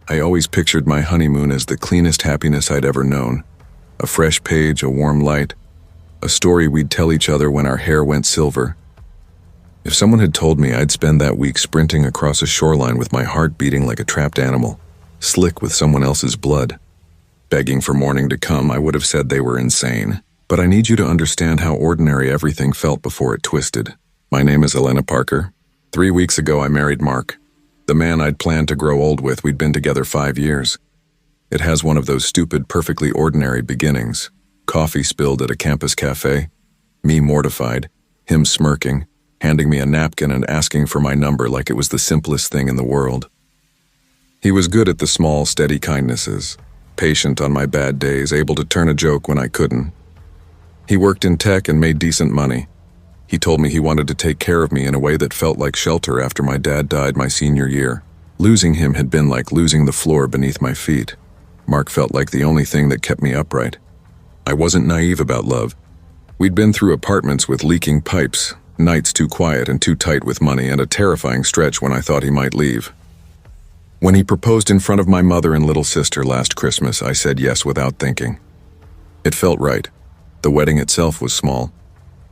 I always pictured my honeymoon as the cleanest happiness I'd ever known. A fresh page, a warm light, a story we'd tell each other when our hair went silver. If someone had told me I'd spend that week sprinting across a shoreline with my heart beating like a trapped animal, slick with someone else's blood, begging for morning to come, I would have said they were insane. But I need you to understand how ordinary everything felt before it twisted. My name is Elena Parker. 3 weeks ago, I married Mark, the man I'd planned to grow old with. We'd been together 5 years. It has one of those stupid, perfectly ordinary beginnings. Coffee spilled at a campus cafe, me mortified, him smirking, handing me a napkin and asking for my number like it was the simplest thing in the world. He was good at the small, steady kindnesses, patient on my bad days, able to turn a joke when I couldn't. He worked in tech and made decent money. He told me he wanted to take care of me in a way that felt like shelter after my dad died my senior year. Losing him had been like losing the floor beneath my feet. Mark felt like the only thing that kept me upright. I wasn't naive about love. We'd been through apartments with leaking pipes, nights too quiet and too tight with money, and a terrifying stretch when I thought he might leave. When he proposed in front of my mother and little sister last Christmas, I said yes without thinking. It felt right. The wedding itself was small,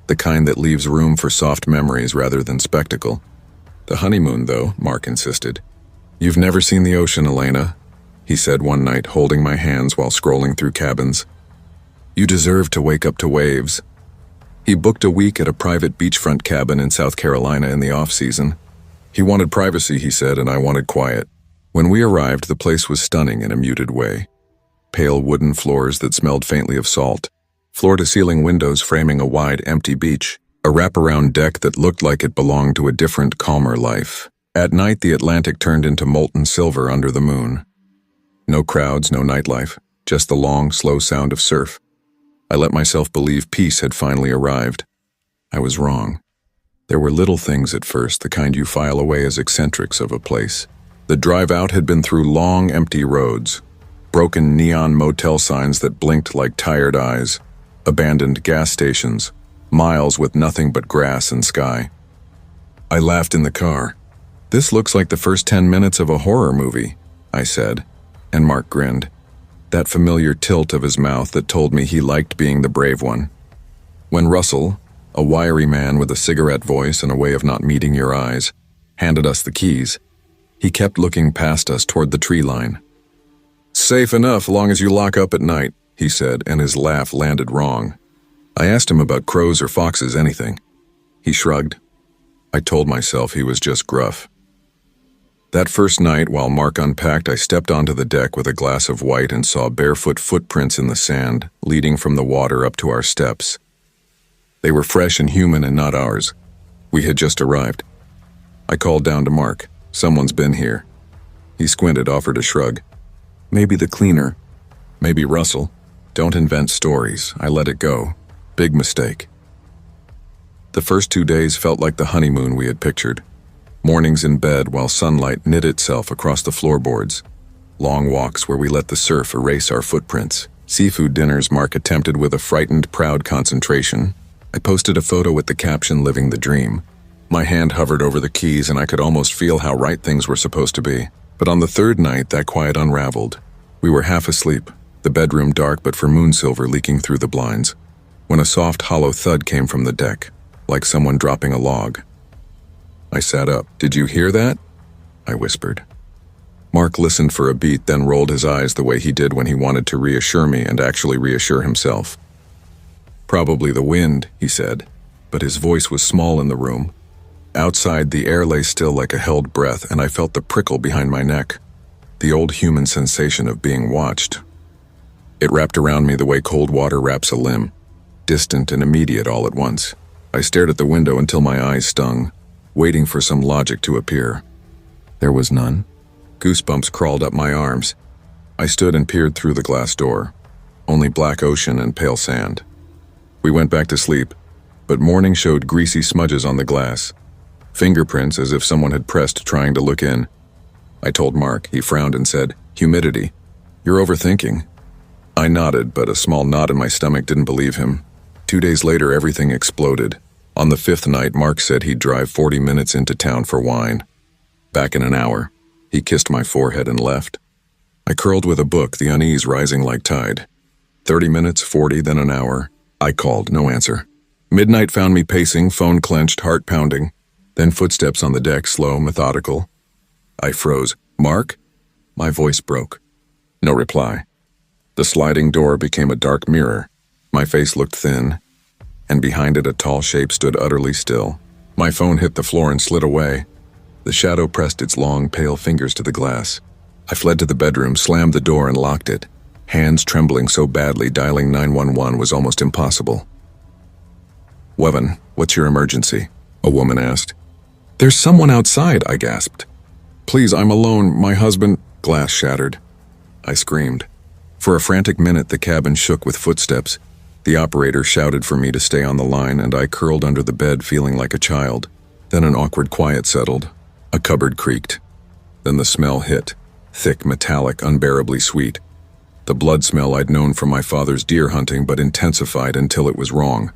the kind that leaves room for soft memories rather than spectacle. The honeymoon, though, Mark insisted. "You've never seen the ocean, Elena," he said one night, holding my hands while scrolling through cabins. "You deserve to wake up to waves." He booked a week at a private beachfront cabin in South Carolina in the off-season. He wanted privacy, he said, and I wanted quiet. When we arrived, the place was stunning in a muted way. Pale wooden floors that smelled faintly of salt, floor-to-ceiling windows framing a wide, empty beach, a wraparound deck that looked like it belonged to a different, calmer life. At night, the Atlantic turned into molten silver under the moon. No crowds, no nightlife, just the long, slow sound of surf. I let myself believe peace had finally arrived. I was wrong. There were little things at first, the kind you file away as eccentrics of a place. The drive out had been through long, empty roads, broken neon motel signs that blinked like tired eyes, abandoned gas stations, miles with nothing but grass and sky. I laughed in the car. "This looks like the first 10 minutes of a horror movie," I said, and Mark grinned, that familiar tilt of his mouth that told me he liked being the brave one. When Russell, a wiry man with a cigarette voice and a way of not meeting your eyes, handed us the keys, he kept looking past us toward the tree line. "Safe enough, long as you lock up at night," he said, and his laugh landed wrong. I asked him about crows or foxes, anything. He shrugged. I told myself he was just gruff. That first night, while Mark unpacked, I stepped onto the deck with a glass of white and saw barefoot footprints in the sand, leading from the water up to our steps. They were fresh and human and not ours. We had just arrived. I called down to Mark. "Someone's been here." He squinted, offered a shrug. "Maybe the cleaner. Maybe Russell." Don't invent stories. I let it go. Big mistake. The first 2 days felt like the honeymoon we had pictured. Mornings in bed while sunlight knit itself across the floorboards. Long walks where we let the surf erase our footprints. Seafood dinners Mark attempted with a frightened, proud concentration. I posted a photo with the caption, "Living the Dream." My hand hovered over the keys and I could almost feel how right things were supposed to be. But on the third night, that quiet unraveled. We were half asleep, the bedroom dark but for moon silver leaking through the blinds, when a soft, hollow thud came from the deck, like someone dropping a log. I sat up. "Did you hear that?" I whispered. Mark listened for a beat, then rolled his eyes the way he did when he wanted to reassure me and actually reassure himself. "Probably the wind," he said, but his voice was small in the room. Outside, the air lay still like a held breath, and I felt the prickle behind my neck, the old human sensation of being watched. It wrapped around me the way cold water wraps a limb, distant and immediate all at once. I stared at the window until my eyes stung, waiting for some logic to appear. There was none. Goosebumps crawled up my arms. I stood and peered through the glass door. Only black ocean and pale sand. We went back to sleep, but morning showed greasy smudges on the glass. Fingerprints as if someone had pressed trying to look in. I told Mark. He frowned and said, "Humidity. You're overthinking." I nodded, but a small knot in my stomach didn't believe him. 2 days later, everything exploded. On the 5th night, Mark said he'd drive 40 minutes into town for wine. Back in an hour. He kissed my forehead and left. I curled with a book, the unease rising like tide. 30 minutes, 40, then an hour. I called, no answer. Midnight found me pacing, phone clenched, heart pounding. Then footsteps on the deck, slow, methodical. I froze. Mark? My voice broke. No reply. The sliding door became a dark mirror. My face looked thin, and behind it a tall shape stood utterly still. My phone hit the floor and slid away. The shadow pressed its long, pale fingers to the glass. I fled to the bedroom, slammed the door, and locked it. Hands trembling so badly, dialing 911 was almost impossible. "Wevan, what's your emergency?" a woman asked. "There's someone outside," I gasped. "Please, I'm alone. My husband—" Glass shattered. I screamed. For a frantic minute, the cabin shook with footsteps. The operator shouted for me to stay on the line, and I curled under the bed, feeling like a child. Then an awkward quiet settled. A cupboard creaked. Then the smell hit. Thick, metallic, unbearably sweet. The blood smell I'd known from my father's deer hunting, but intensified until it was wrong.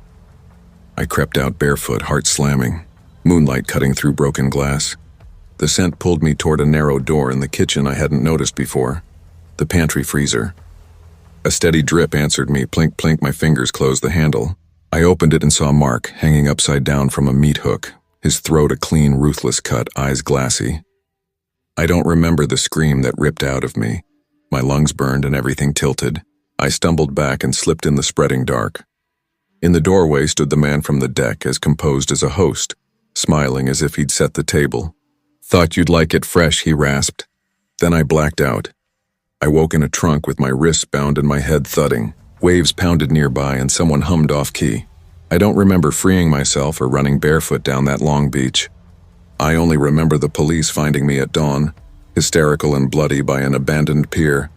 I crept out barefoot, heart slamming. Moonlight cutting through broken glass. The scent pulled me toward a narrow door in the kitchen I hadn't noticed before. The pantry freezer. A steady drip answered me, plink plink, my fingers closed the handle. I opened it and saw Mark, hanging upside down from a meat hook, his throat a clean, ruthless cut, eyes glassy. I don't remember the scream that ripped out of me. My lungs burned and everything tilted. I stumbled back and slipped in the spreading dark. In the doorway stood the man from the deck, as composed as a host, smiling as if he'd set the table. "Thought you'd like it fresh," he rasped. Then I blacked out. I woke in a trunk with my wrists bound and my head thudding. Waves pounded nearby and someone hummed off-key. I don't remember freeing myself or running barefoot down that long beach. I only remember the police finding me at dawn, hysterical and bloody by an abandoned pier.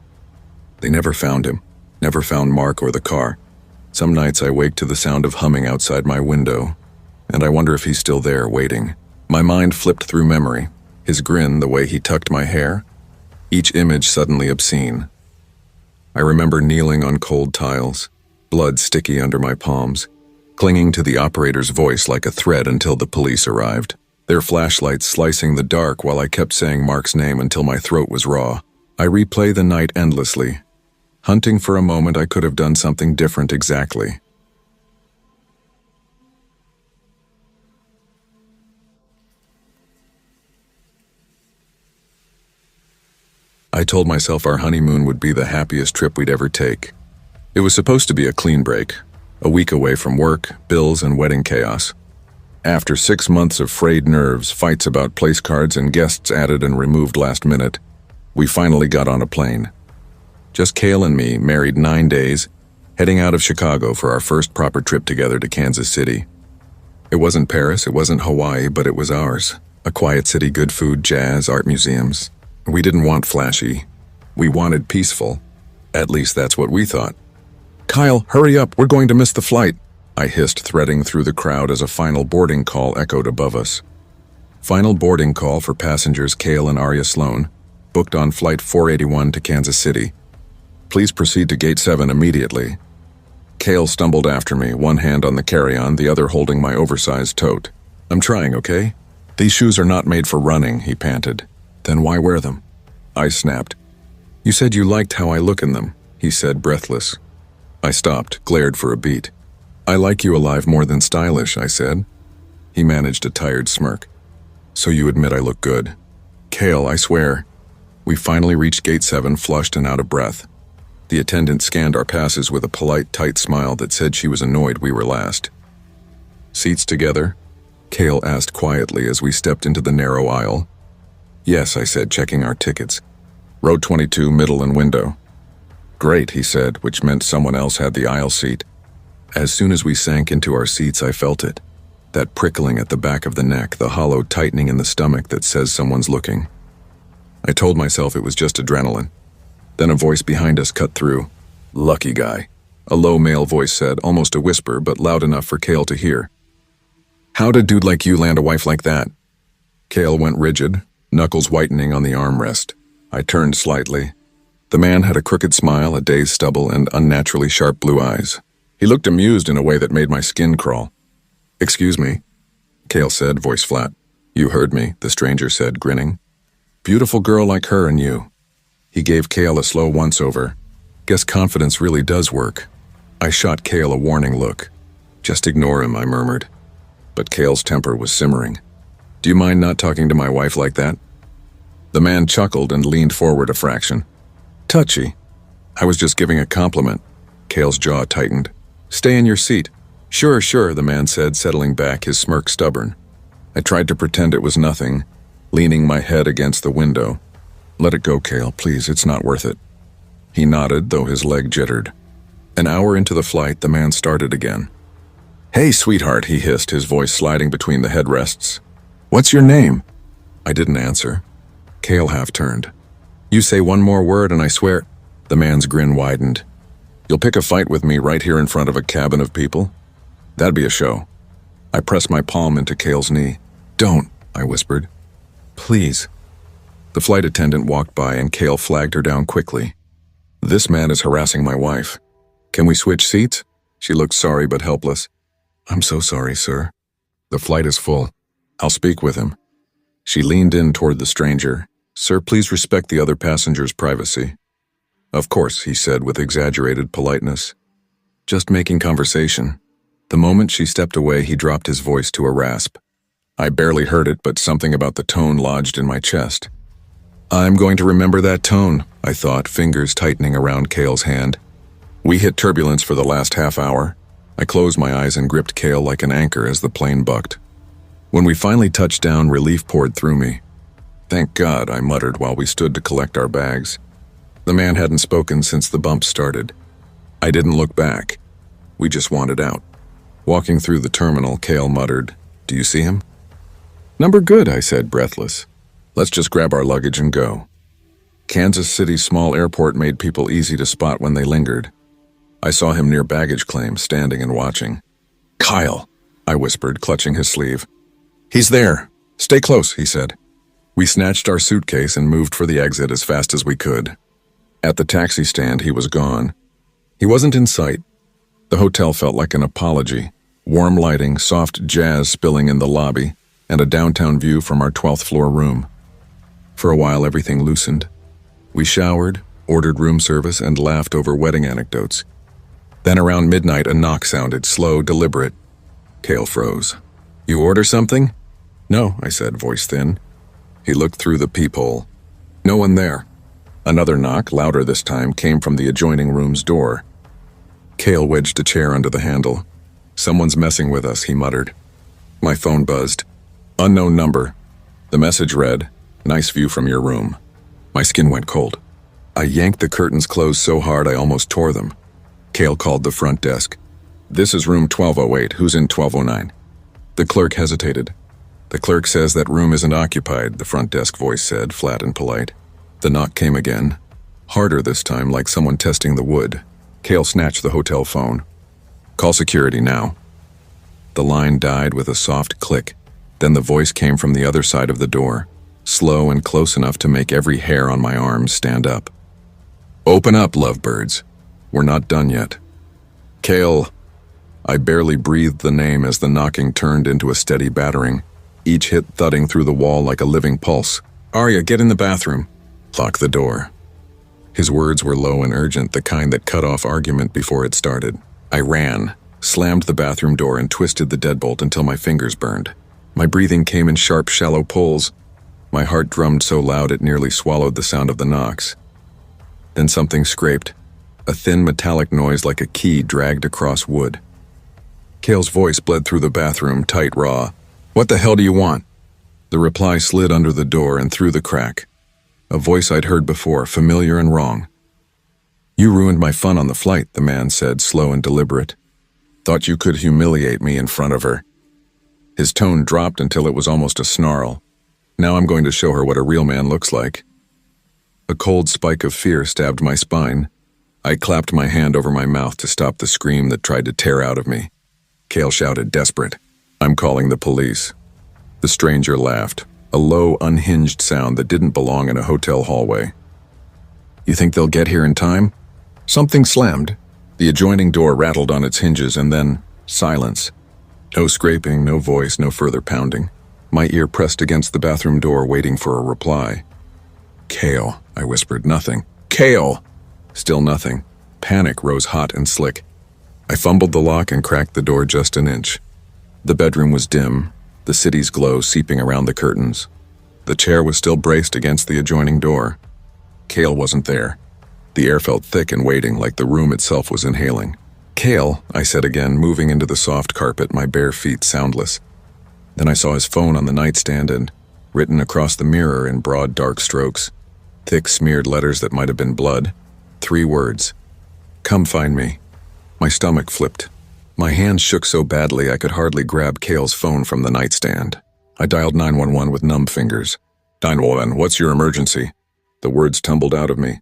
They never found him, never found Mark or the car. Some nights I wake to the sound of humming outside my window, and I wonder if he's still there, waiting. My mind flipped through memory. His grin, the way he tucked my hair, each image suddenly obscene. I remember kneeling on cold tiles, blood sticky under my palms, clinging to the operator's voice like a thread until the police arrived. Their flashlights slicing the dark while I kept saying Mark's name until my throat was raw. I replay the night endlessly, hunting for a moment I could have done something different exactly. I told myself our honeymoon would be the happiest trip we'd ever take. It was supposed to be a clean break, a week away from work, bills, and wedding chaos. After 6 months of frayed nerves, fights about place cards, and guests added and removed last minute, we finally got on a plane. Just Kale and me, married 9 days, heading out of Chicago for our first proper trip together to Kansas City. It wasn't Paris, it wasn't Hawaii, but it was ours. A quiet city, good food, jazz, art museums. We didn't want flashy. We wanted peaceful. At least that's what we thought. "Kyle, hurry up, we're going to miss the flight," I hissed, threading through the crowd as a final boarding call echoed above us. Final boarding call for passengers Kale and Arya Sloan, booked on Flight 481 to Kansas City. Please proceed to Gate 7 immediately. Kale stumbled after me, one hand on the carry-on, the other holding my oversized tote. "I'm trying, okay? These shoes are not made for running," he panted. "Then why wear them?" I snapped. "You said you liked how I look in them," he said, breathless. I stopped, glared for a beat. "I like you alive more than stylish," I said. He managed a tired smirk. "So you admit I look good?" "Kale, I swear." We finally reached Gate 7, flushed and out of breath. The attendant scanned our passes with a polite, tight smile that said she was annoyed we were last. "Seats together?" Kale asked quietly as we stepped into the narrow aisle. "Yes," I said, checking our tickets. "Row 22, middle and window." "Great," he said, which meant someone else had the aisle seat. As soon as we sank into our seats, I felt it. That prickling at the back of the neck, the hollow tightening in the stomach that says someone's looking. I told myself it was just adrenaline. Then a voice behind us cut through. "Lucky guy," a low male voice said, almost a whisper, but loud enough for Kale to hear. "How'd a dude like you land a wife like that?" Kale went rigid, knuckles whitening on the armrest. I turned slightly. The man had a crooked smile, a dazed stubble, and unnaturally sharp blue eyes. He looked amused in a way that made my skin crawl. "Excuse me," Kale said, voice flat. "You heard me," the stranger said, grinning. "Beautiful girl like her and you." He gave Kale a slow once-over. Guess confidence really does work. I shot Kale a warning look. Just ignore him, I murmured. But Kale's temper was simmering. Do you mind not talking to my wife like that? The man chuckled and leaned forward a fraction. Touchy. I was just giving a compliment. Kale's jaw tightened. Stay in your seat. Sure, sure, the man said, settling back, his smirk stubborn. I tried to pretend it was nothing, leaning my head against the window. Let it go, Kale, please, it's not worth it. He nodded, though his leg jittered. An hour into the flight, the man started again. Hey, sweetheart, he hissed, his voice sliding between the headrests. What's your name? I didn't answer. Kale half-turned. You say one more word and I swear... The man's grin widened. You'll pick a fight with me right here in front of a cabin of people? That'd be a show. I pressed my palm into Kale's knee. Don't, I whispered. Please. The flight attendant walked by and Kale flagged her down quickly. This man is harassing my wife. Can we switch seats? She looked sorry but helpless. I'm so sorry, sir. The flight is full. I'll speak with him. She leaned in toward the stranger. Sir, please respect the other passenger's privacy. Of course, he said with exaggerated politeness. Just making conversation. The moment she stepped away, he dropped his voice to a rasp. I barely heard it, but something about the tone lodged in my chest. I'm going to remember that tone, I thought, fingers tightening around Kale's hand. We hit turbulence for the last half hour. I closed my eyes and gripped Kale like an anchor as the plane bucked. When we finally touched down, relief poured through me. Thank God, I muttered while we stood to collect our bags. The man hadn't spoken since the bump started. I didn't look back. We just wanted out. Walking through the terminal, Kale muttered, Do you see him? Number good, I said, breathless. Let's just grab our luggage and go. Kansas City's small airport made people easy to spot when they lingered. I saw him near baggage claim, standing and watching. Kyle, I whispered, clutching his sleeve. He's there. Stay close, he said. We snatched our suitcase and moved for the exit as fast as we could. At the taxi stand, he was gone. He wasn't in sight. The hotel felt like an apology. Warm lighting, soft jazz spilling in the lobby, and a downtown view from our 12th floor room. For a while, everything loosened. We showered, ordered room service, and laughed over wedding anecdotes. Then around midnight, a knock sounded, slow, deliberate. Kale froze. You order something? No, I said, voice thin. He looked through the peephole. No one there. Another knock, louder this time, came from the adjoining room's door. Kale wedged a chair under the handle. Someone's messing with us, he muttered. My phone buzzed. Unknown number. The message read, Nice view from your room. My skin went cold. I yanked the curtains closed so hard I almost tore them. Kale called the front desk. This is room 1208. Who's in 1209? The clerk hesitated. The clerk says that room isn't occupied, the front desk voice said, flat and polite. The knock came again. Harder this time, like someone testing the wood. Kale snatched the hotel phone. Call security now. The line died with a soft click. Then the voice came from the other side of the door, slow and close enough to make every hair on my arms stand up. Open up, lovebirds. We're not done yet. Kale. I barely breathed the name as the knocking turned into a steady battering, each hit thudding through the wall like a living pulse. Arya, get in the bathroom. Lock the door. His words were low and urgent, the kind that cut off argument before it started. I ran, slammed the bathroom door, and twisted the deadbolt until my fingers burned. My breathing came in sharp, shallow pulls. My heart drummed so loud it nearly swallowed the sound of the knocks. Then something scraped, a thin metallic noise like a key dragged across wood. Kale's voice bled through the bathroom, tight, raw. What the hell do you want? The reply slid under the door and through the crack. A voice I'd heard before, familiar and wrong. You ruined my fun on the flight, the man said, slow and deliberate. Thought you could humiliate me in front of her. His tone dropped until it was almost a snarl. Now I'm going to show her what a real man looks like. A cold spike of fear stabbed my spine. I clapped my hand over my mouth to stop the scream that tried to tear out of me. Kale shouted, desperate. I'm calling the police. The stranger laughed, a low, unhinged sound that didn't belong in a hotel hallway. You think they'll get here in time? Something slammed. The adjoining door rattled on its hinges and then silence. No scraping, no voice, no further pounding. My ear pressed against the bathroom door waiting for a reply. Kale, I whispered. Nothing. Kale! Still nothing. Panic rose hot and slick. I fumbled the lock and cracked the door just an inch. The bedroom was dim, the city's glow seeping around the curtains. The chair was still braced against the adjoining door. Kale wasn't there. The air felt thick and weighting, like the room itself was inhaling. Kale, I said again, moving into the soft carpet, my bare feet soundless. Then I saw his phone on the nightstand and, written across the mirror in broad dark strokes, thick smeared letters that might have been blood, 3 words. Come find me. My stomach flipped. My hands shook so badly I could hardly grab Kale's phone from the nightstand. I dialed 911 with numb fingers. 911, what's your emergency? The words tumbled out of me.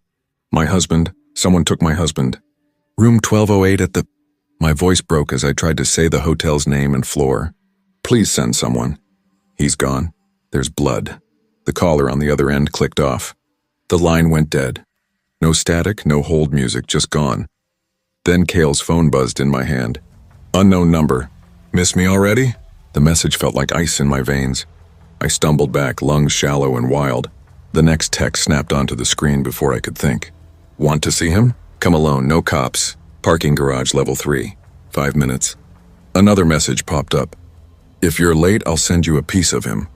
My husband. Someone took my husband. Room 1208 at the... My voice broke as I tried to say the hotel's name and floor. Please send someone. He's gone. There's blood. The caller on the other end clicked off. The line went dead. No static, no hold music, just gone. Then Kale's phone buzzed in my hand. Unknown number. Miss me already? The message felt like ice in my veins. I stumbled back, lungs shallow and wild. The next text snapped onto the screen before I could think. Want to see him? Come alone, no cops. Parking garage level 3. 5 minutes. Another message popped up. If you're late, I'll send you a piece of him.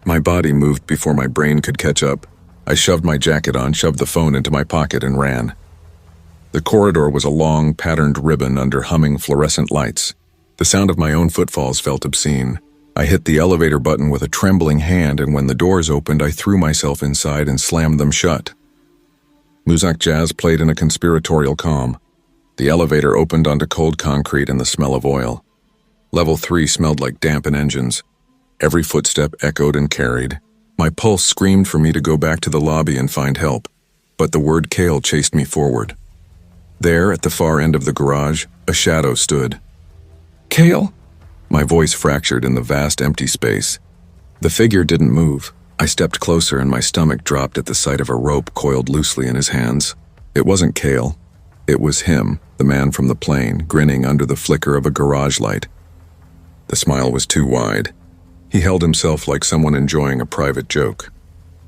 My body moved before my brain could catch up. I shoved my jacket on, shoved the phone into my pocket, and ran. The corridor was a long, patterned ribbon under humming fluorescent lights. The sound of my own footfalls felt obscene. I hit the elevator button with a trembling hand, and when the doors opened, I threw myself inside and slammed them shut. Muzak jazz played in a conspiratorial calm. The elevator opened onto cold concrete and the smell of oil. Level 3 smelled like dampened engines. Every footstep echoed and carried. My pulse screamed for me to go back to the lobby and find help, but the word Kale chased me forward. There, at the far end of the garage, a shadow stood. Kale? My voice fractured in the vast empty space. The figure didn't move. I stepped closer and my stomach dropped at the sight of a rope coiled loosely in his hands. It wasn't Kale. It was him, the man from the plane, grinning under the flicker of a garage light. The smile was too wide. He held himself like someone enjoying a private joke.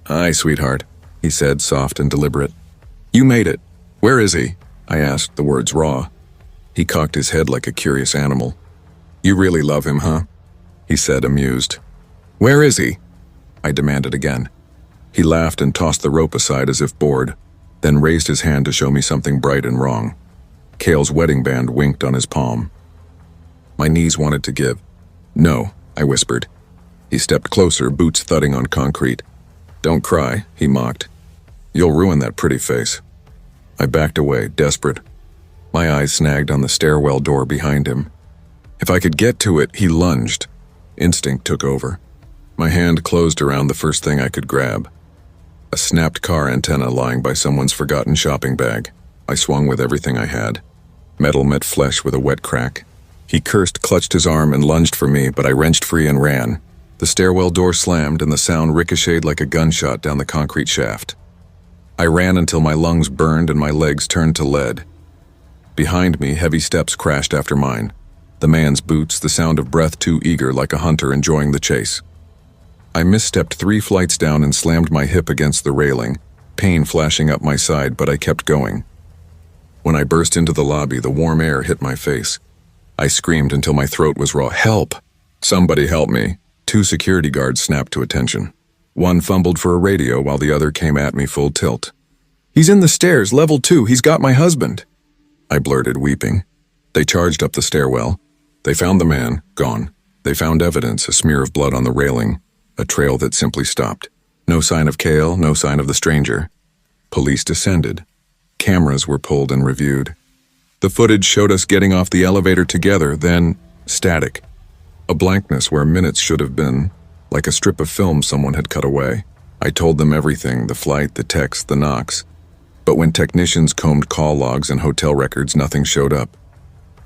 Hi, sweetheart, he said, soft and deliberate. You made it. Where is he? I asked, the words raw. He cocked his head like a curious animal. You really love him, huh? He said, amused. Where is he? I demanded again. He laughed and tossed the rope aside as if bored, then raised his hand to show me something bright and wrong. Kale's wedding band winked on his palm. My knees wanted to give. No, I whispered. He stepped closer, boots thudding on concrete. Don't cry, he mocked. You'll ruin that pretty face. I backed away, desperate. My eyes snagged on the stairwell door behind him. If I could get to it, he lunged. Instinct took over. My hand closed around the first thing I could grab. A snapped car antenna lying by someone's forgotten shopping bag. I swung with everything I had. Metal met flesh with a wet crack. He cursed, clutched his arm, and lunged for me, but I wrenched free and ran. The stairwell door slammed, and the sound ricocheted like a gunshot down the concrete shaft. I ran until my lungs burned and my legs turned to lead. Behind me, heavy steps crashed after mine. The man's boots, the sound of breath too eager like a hunter enjoying the chase. I misstepped 3 flights down and slammed my hip against the railing, pain flashing up my side, but I kept going. When I burst into the lobby, the warm air hit my face. I screamed until my throat was raw. Help! Somebody help me. 2 security guards snapped to attention. One fumbled for a radio while the other came at me full tilt. He's in the stairs, level 2, he's got my husband. I blurted, weeping. They charged up the stairwell. They found the man, gone. They found evidence, a smear of blood on the railing, a trail that simply stopped. No sign of Kale, no sign of the stranger. Police descended. Cameras were pulled and reviewed. The footage showed us getting off the elevator together, then static. A blankness where minutes should have been, like a strip of film someone had cut away. I told them everything, the flight, the text, the knocks. But when technicians combed call logs and hotel records, nothing showed up.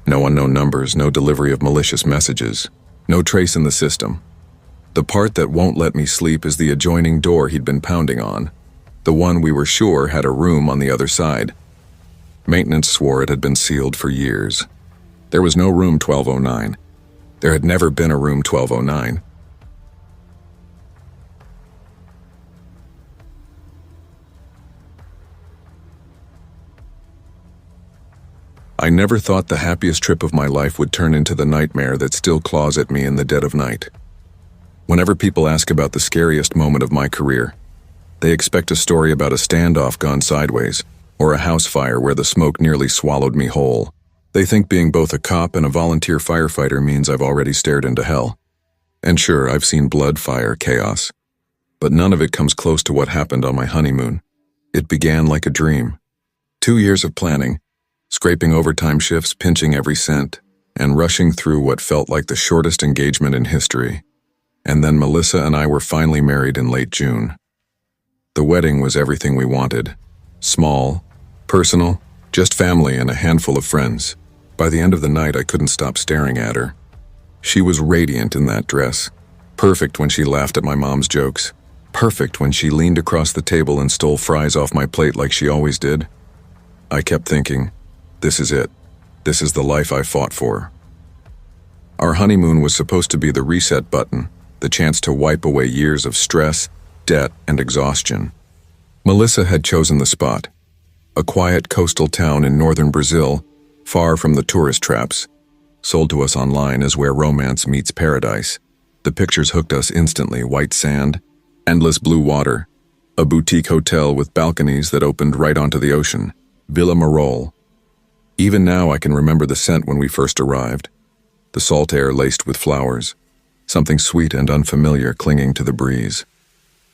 No unknown numbers, no delivery of malicious messages, no trace in the system. The part that won't let me sleep is the adjoining door he'd been pounding on, the one we were sure had a room on the other side. Maintenance swore it had been sealed for years. There was no room 1209. There had never been a room 1209. I never thought the happiest trip of my life would turn into the nightmare that still claws at me in the dead of night. Whenever people ask about the scariest moment of my career, they expect a story about a standoff gone sideways, or a house fire where the smoke nearly swallowed me whole. They think being both a cop and a volunteer firefighter means I've already stared into hell. And sure, I've seen blood, fire, chaos. But none of it comes close to what happened on my honeymoon. It began like a dream. 2 years of planning, scraping overtime shifts, pinching every cent, and rushing through what felt like the shortest engagement in history. And then Melissa and I were finally married in late June. The wedding was everything we wanted. Small, personal, just family and a handful of friends. By the end of the night, I couldn't stop staring at her. She was radiant in that dress. Perfect when she laughed at my mom's jokes. Perfect when she leaned across the table and stole fries off my plate like she always did. I kept thinking, this is it. This is the life I fought for. Our honeymoon was supposed to be the reset button, the chance to wipe away years of stress, debt, and exhaustion. Melissa had chosen the spot. A quiet coastal town in northern Brazil, far from the tourist traps, sold to us online as where romance meets paradise. The pictures hooked us instantly: white sand, endless blue water, a boutique hotel with balconies that opened right onto the ocean, Villa Marol. Even now I can remember the scent when we first arrived, the salt air laced with flowers, something sweet and unfamiliar clinging to the breeze.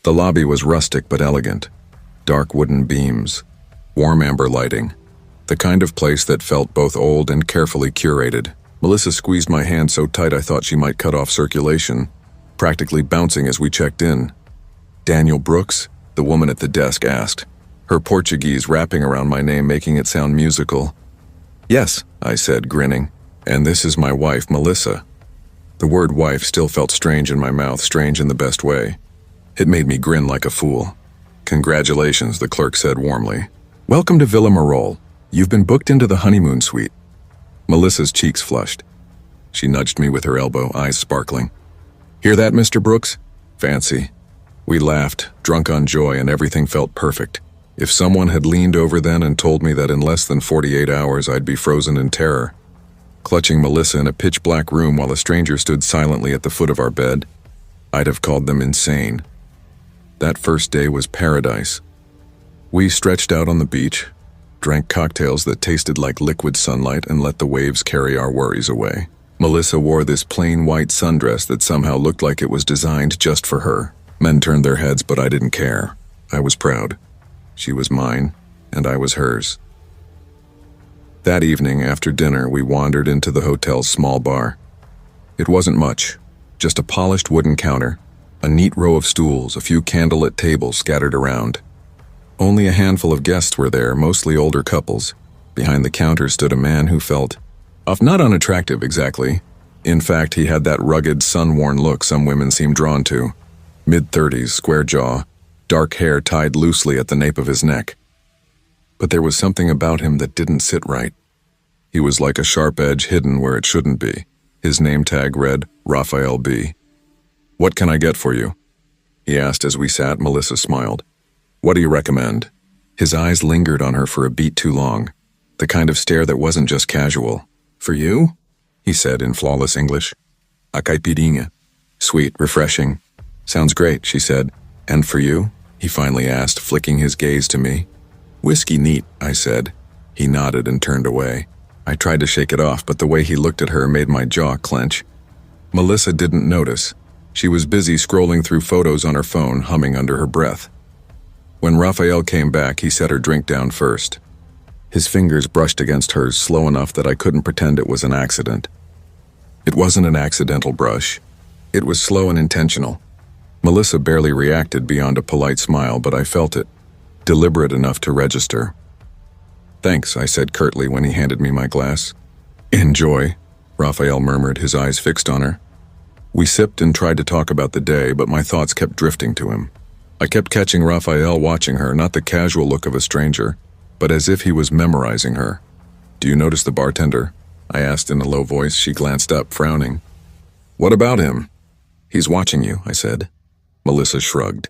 The lobby was rustic but elegant, dark wooden beams, warm amber lighting, the kind of place that felt both old and carefully curated. Melissa squeezed my hand so tight I thought she might cut off circulation, practically bouncing as we checked in. "Daniel Brooks?" the woman at the desk asked, her Portuguese wrapping around my name making it sound musical. "Yes," I said, grinning, "and this is my wife, Melissa." The word wife still felt strange in my mouth, strange in the best way. It made me grin like a fool. "Congratulations," the clerk said warmly. "Welcome to Villa Marol. You've been booked into the honeymoon suite." Melissa's cheeks flushed. She nudged me with her elbow, eyes sparkling. "Hear that, Mr. Brooks? Fancy." We laughed, drunk on joy, and everything felt perfect. If someone had leaned over then and told me that in less than 48 hours I'd be frozen in terror, clutching Melissa in a pitch-black room while a stranger stood silently at the foot of our bed, I'd have called them insane. That first day was paradise. We stretched out on the beach, drank cocktails that tasted like liquid sunlight, and let the waves carry our worries away. Melissa wore this plain white sundress that somehow looked like it was designed just for her. Men turned their heads, but I didn't care. I was proud. She was mine, and I was hers. That evening, after dinner, we wandered into the hotel's small bar. It wasn't much, just a polished wooden counter, a neat row of stools, a few candlelit tables scattered around. Only a handful of guests were there, mostly older couples. Behind the counter stood a man who felt not unattractive exactly. In fact, he had that rugged, sun-worn look some women seem drawn to. Mid-30s, square jaw, dark hair tied loosely at the nape of his neck. But there was something about him that didn't sit right. He was like a sharp edge hidden where it shouldn't be. His name tag read, Raphael B. "What can I get for you?" he asked as we sat. Melissa smiled. "What do you recommend?" His eyes lingered on her for a beat too long, the kind of stare that wasn't just casual. "For you?" he said in flawless English. "A caipirinha." "Sweet, refreshing." "Sounds great," she said. "And for you?" he finally asked, flicking his gaze to me. "Whiskey neat," I said. He nodded and turned away. I tried to shake it off, but the way he looked at her made my jaw clench. Melissa didn't notice. She was busy scrolling through photos on her phone, humming under her breath. When Raphael came back, he set her drink down first. His fingers brushed against hers slow enough that I couldn't pretend it was an accident. It wasn't an accidental brush. It was slow and intentional. Melissa barely reacted beyond a polite smile, but I felt it, deliberate enough to register. "Thanks," I said curtly when he handed me my glass. "Enjoy," Raphael murmured, his eyes fixed on her. We sipped and tried to talk about the day, but my thoughts kept drifting to him. I kept catching Raphael watching her, not the casual look of a stranger, but as if he was memorizing her. "Do you notice the bartender?" I asked in a low voice. She glanced up, frowning. "What about him?" "He's watching you," I said. Melissa shrugged.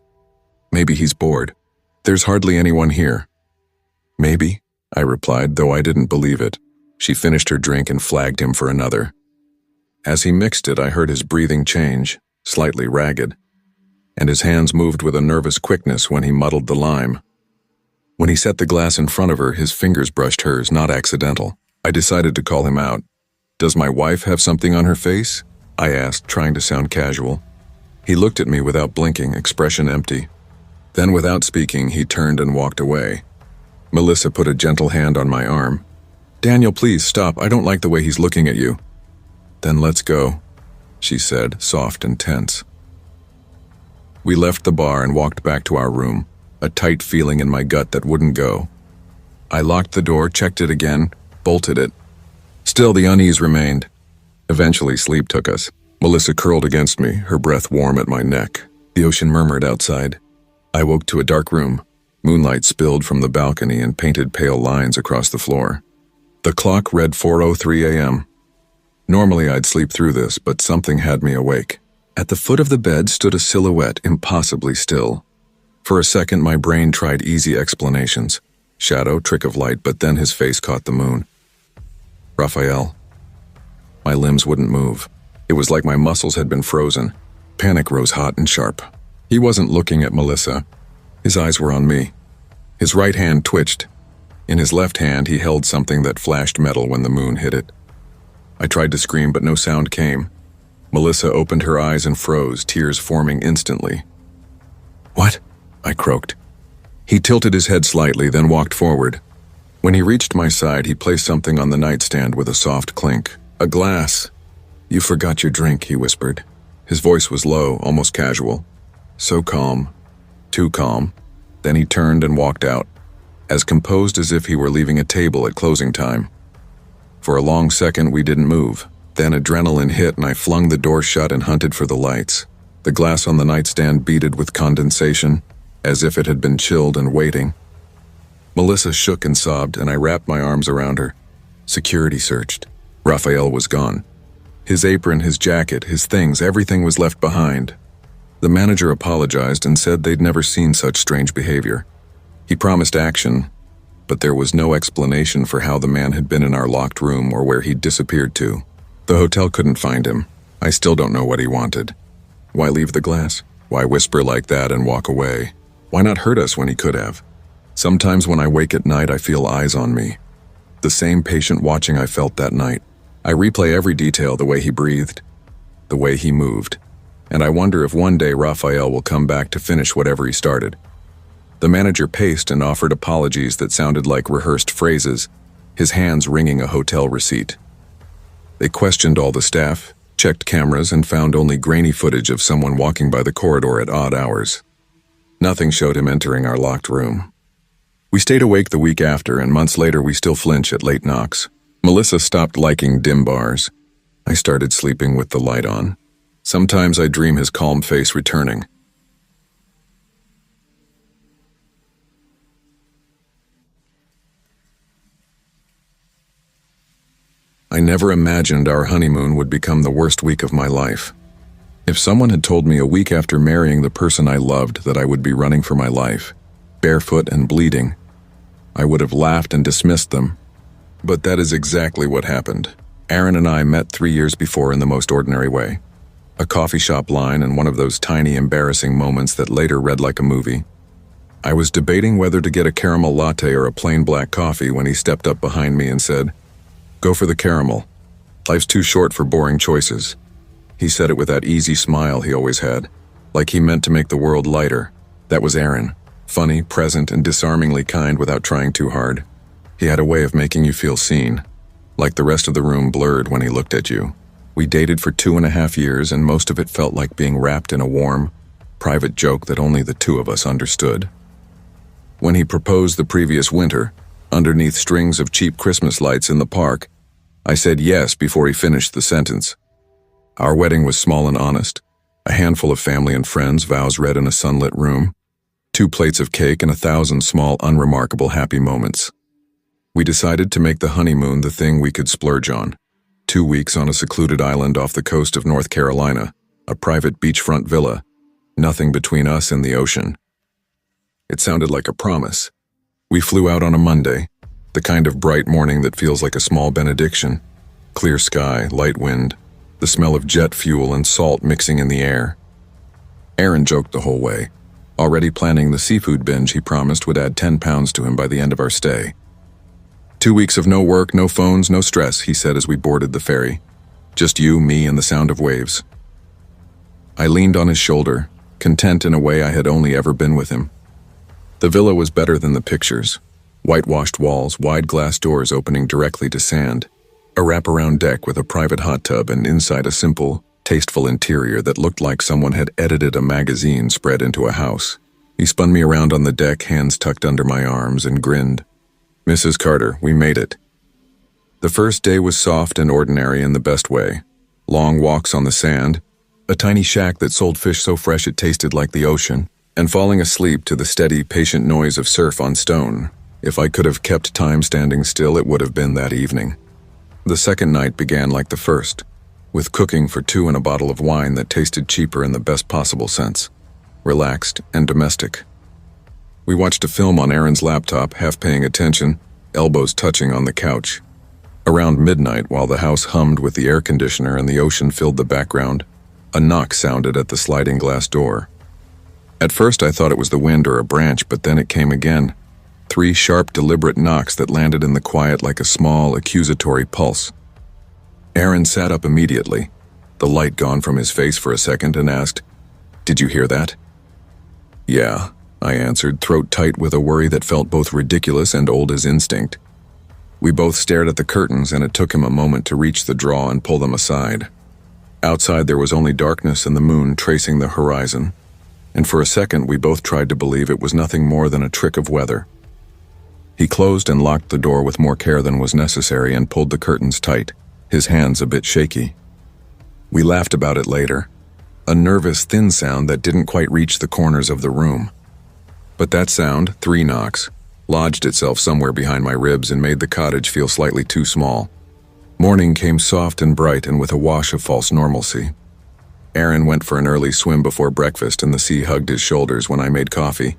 "Maybe he's bored. There's hardly anyone here." "Maybe," I replied, though I didn't believe it. She finished her drink and flagged him for another. As he mixed it, I heard his breathing change, slightly ragged, and his hands moved with a nervous quickness when he muddled the lime. When he set the glass in front of her, his fingers brushed hers, not accidental. I decided to call him out. "Does my wife have something on her face?" I asked, trying to sound casual. He looked at me without blinking, expression empty. Then, without speaking, he turned and walked away. Melissa put a gentle hand on my arm. "Daniel, please stop. I don't like the way he's looking at you." "Then let's go," she said, soft and tense. We left the bar and walked back to our room, a tight feeling in my gut that wouldn't go. I locked the door, checked it again, bolted it. Still, the unease remained. Eventually, sleep took us. Melissa curled against me, her breath warm at my neck. The ocean murmured outside. I woke to a dark room. Moonlight spilled from the balcony and painted pale lines across the floor. The clock read 4:03 a.m. Normally I'd sleep through this, but something had me awake. At the foot of the bed stood a silhouette, impossibly still. For a second, my brain tried easy explanations. Shadow, trick of light, but then his face caught the moon. Raphael. My limbs wouldn't move. It was like my muscles had been frozen. Panic rose hot and sharp. He wasn't looking at Melissa. His eyes were on me. His right hand twitched. In his left hand, he held something that flashed metal when the moon hit it. I tried to scream, but no sound came. Melissa opened her eyes and froze, tears forming instantly. "What?" I croaked. He tilted his head slightly, then walked forward. When he reached my side, he placed something on the nightstand with a soft clink. "A glass." "You forgot your drink," he whispered. His voice was low, almost casual. So calm. Too calm. Then he turned and walked out, as composed as if he were leaving a table at closing time. For a long second, we didn't move. Then adrenaline hit and I flung the door shut and hunted for the lights. The glass on the nightstand beaded with condensation, as if it had been chilled and waiting. Melissa shook and sobbed, and I wrapped my arms around her. Security searched. Raphael was gone. His apron, his jacket, his things, everything was left behind. The manager apologized and said they'd never seen such strange behavior. He promised action, but there was no explanation for how the man had been in our locked room or where he'd disappeared to. The hotel couldn't find him. I still don't know what he wanted. Why leave the glass? Why whisper like that and walk away? Why not hurt us when he could have? Sometimes when I wake at night, I feel eyes on me. The same patient watching I felt that night. I replay every detail, the way he breathed, the way he moved. And I wonder if one day Raphael will come back to finish whatever he started. The manager paced and offered apologies that sounded like rehearsed phrases, his hands wringing a hotel receipt. They questioned all the staff, checked cameras, and found only grainy footage of someone walking by the corridor at odd hours. Nothing showed him entering our locked room. We stayed awake the week after, and months later we still flinch at late knocks. Melissa stopped liking dim bars. I started sleeping with the light on. Sometimes I dream his calm face returning. I never imagined our honeymoon would become the worst week of my life. If someone had told me a week after marrying the person I loved that I would be running for my life, barefoot and bleeding, I would have laughed and dismissed them. But that is exactly what happened. Aaron and I met 3 years before in the most ordinary way. A coffee shop line and one of those tiny embarrassing moments that later read like a movie. I was debating whether to get a caramel latte or a plain black coffee when he stepped up behind me and said, "Go for the caramel. Life's too short for boring choices." He said it with that easy smile he always had, like he meant to make the world lighter. That was Aaron. Funny, present, and disarmingly kind without trying too hard. He had a way of making you feel seen, like the rest of the room blurred when he looked at you. We dated for 2.5 years, and most of it felt like being wrapped in a warm, private joke that only the two of us understood. When he proposed the previous winter, underneath strings of cheap Christmas lights in the park, I said yes before he finished the sentence. Our wedding was small and honest. A handful of family and friends, vows read in a sunlit room, 2 plates of cake, and 1,000 small, unremarkable happy moments. We decided to make the honeymoon the thing we could splurge on. 2 weeks on a secluded island off the coast of North Carolina, a private beachfront villa, nothing between us and the ocean. It sounded like a promise. We flew out on a Monday. The kind of bright morning that feels like a small benediction. Clear sky, light wind, the smell of jet fuel and salt mixing in the air. Aaron joked the whole way, already planning the seafood binge he promised would add 10 pounds to him by the end of our stay. 2 weeks of no work, no phones, no stress, he said as we boarded the ferry. Just you, me, and the sound of waves. I leaned on his shoulder, content in a way I had only ever been with him. The villa was better than the pictures. Whitewashed walls, wide glass doors opening directly to sand, a wraparound deck with a private hot tub, and inside a simple, tasteful interior that looked like someone had edited a magazine spread into a house. He spun me around on the deck, hands tucked under my arms, and grinned. "Mrs. Carter, we made it." The first day was soft and ordinary in the best way. Long walks on the sand, a tiny shack that sold fish so fresh it tasted like the ocean, and falling asleep to the steady, patient noise of surf on stone. If I could have kept time standing still, it would have been that evening. The second night began like the first, with cooking for two and a bottle of wine that tasted cheaper in the best possible sense, relaxed and domestic. We watched a film on Aaron's laptop, half paying attention, elbows touching on the couch. Around midnight, while the house hummed with the air conditioner and the ocean filled the background, a knock sounded at the sliding glass door. At first I thought it was the wind or a branch, but then it came again. 3 sharp, deliberate knocks that landed in the quiet like a small, accusatory pulse. Aaron sat up immediately, the light gone from his face for a second, and asked, "Did you hear that?" "Yeah," I answered, throat tight with a worry that felt both ridiculous and old as instinct. We both stared at the curtains, and it took him a moment to reach the drawer and pull them aside. Outside there was only darkness and the moon tracing the horizon, and for a second we both tried to believe it was nothing more than a trick of weather. He closed and locked the door with more care than was necessary and pulled the curtains tight, his hands a bit shaky. We laughed about it later, a nervous, thin sound that didn't quite reach the corners of the room. But that sound, 3 knocks, lodged itself somewhere behind my ribs and made the cottage feel slightly too small. Morning came soft and bright and with a wash of false normalcy. Aaron went for an early swim before breakfast, and the sea hugged his shoulders when I made coffee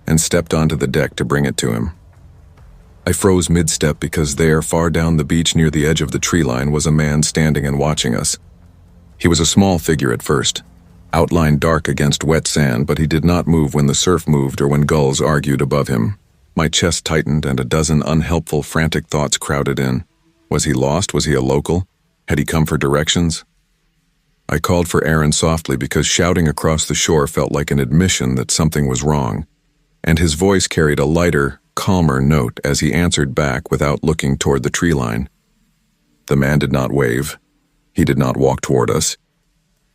and stepped onto the deck to bring it to him. I froze mid-step because there, far down the beach near the edge of the tree line, was a man standing and watching us. He was a small figure at first, outlined dark against wet sand, but he did not move when the surf moved or when gulls argued above him. My chest tightened and a dozen unhelpful, frantic thoughts crowded in. Was he lost? Was he a local? Had he come for directions? I called for Aaron softly because shouting across the shore felt like an admission that something was wrong, and his voice carried a lighter, calmer note as he answered back without looking toward the tree line. The man did not wave. He did not walk toward us.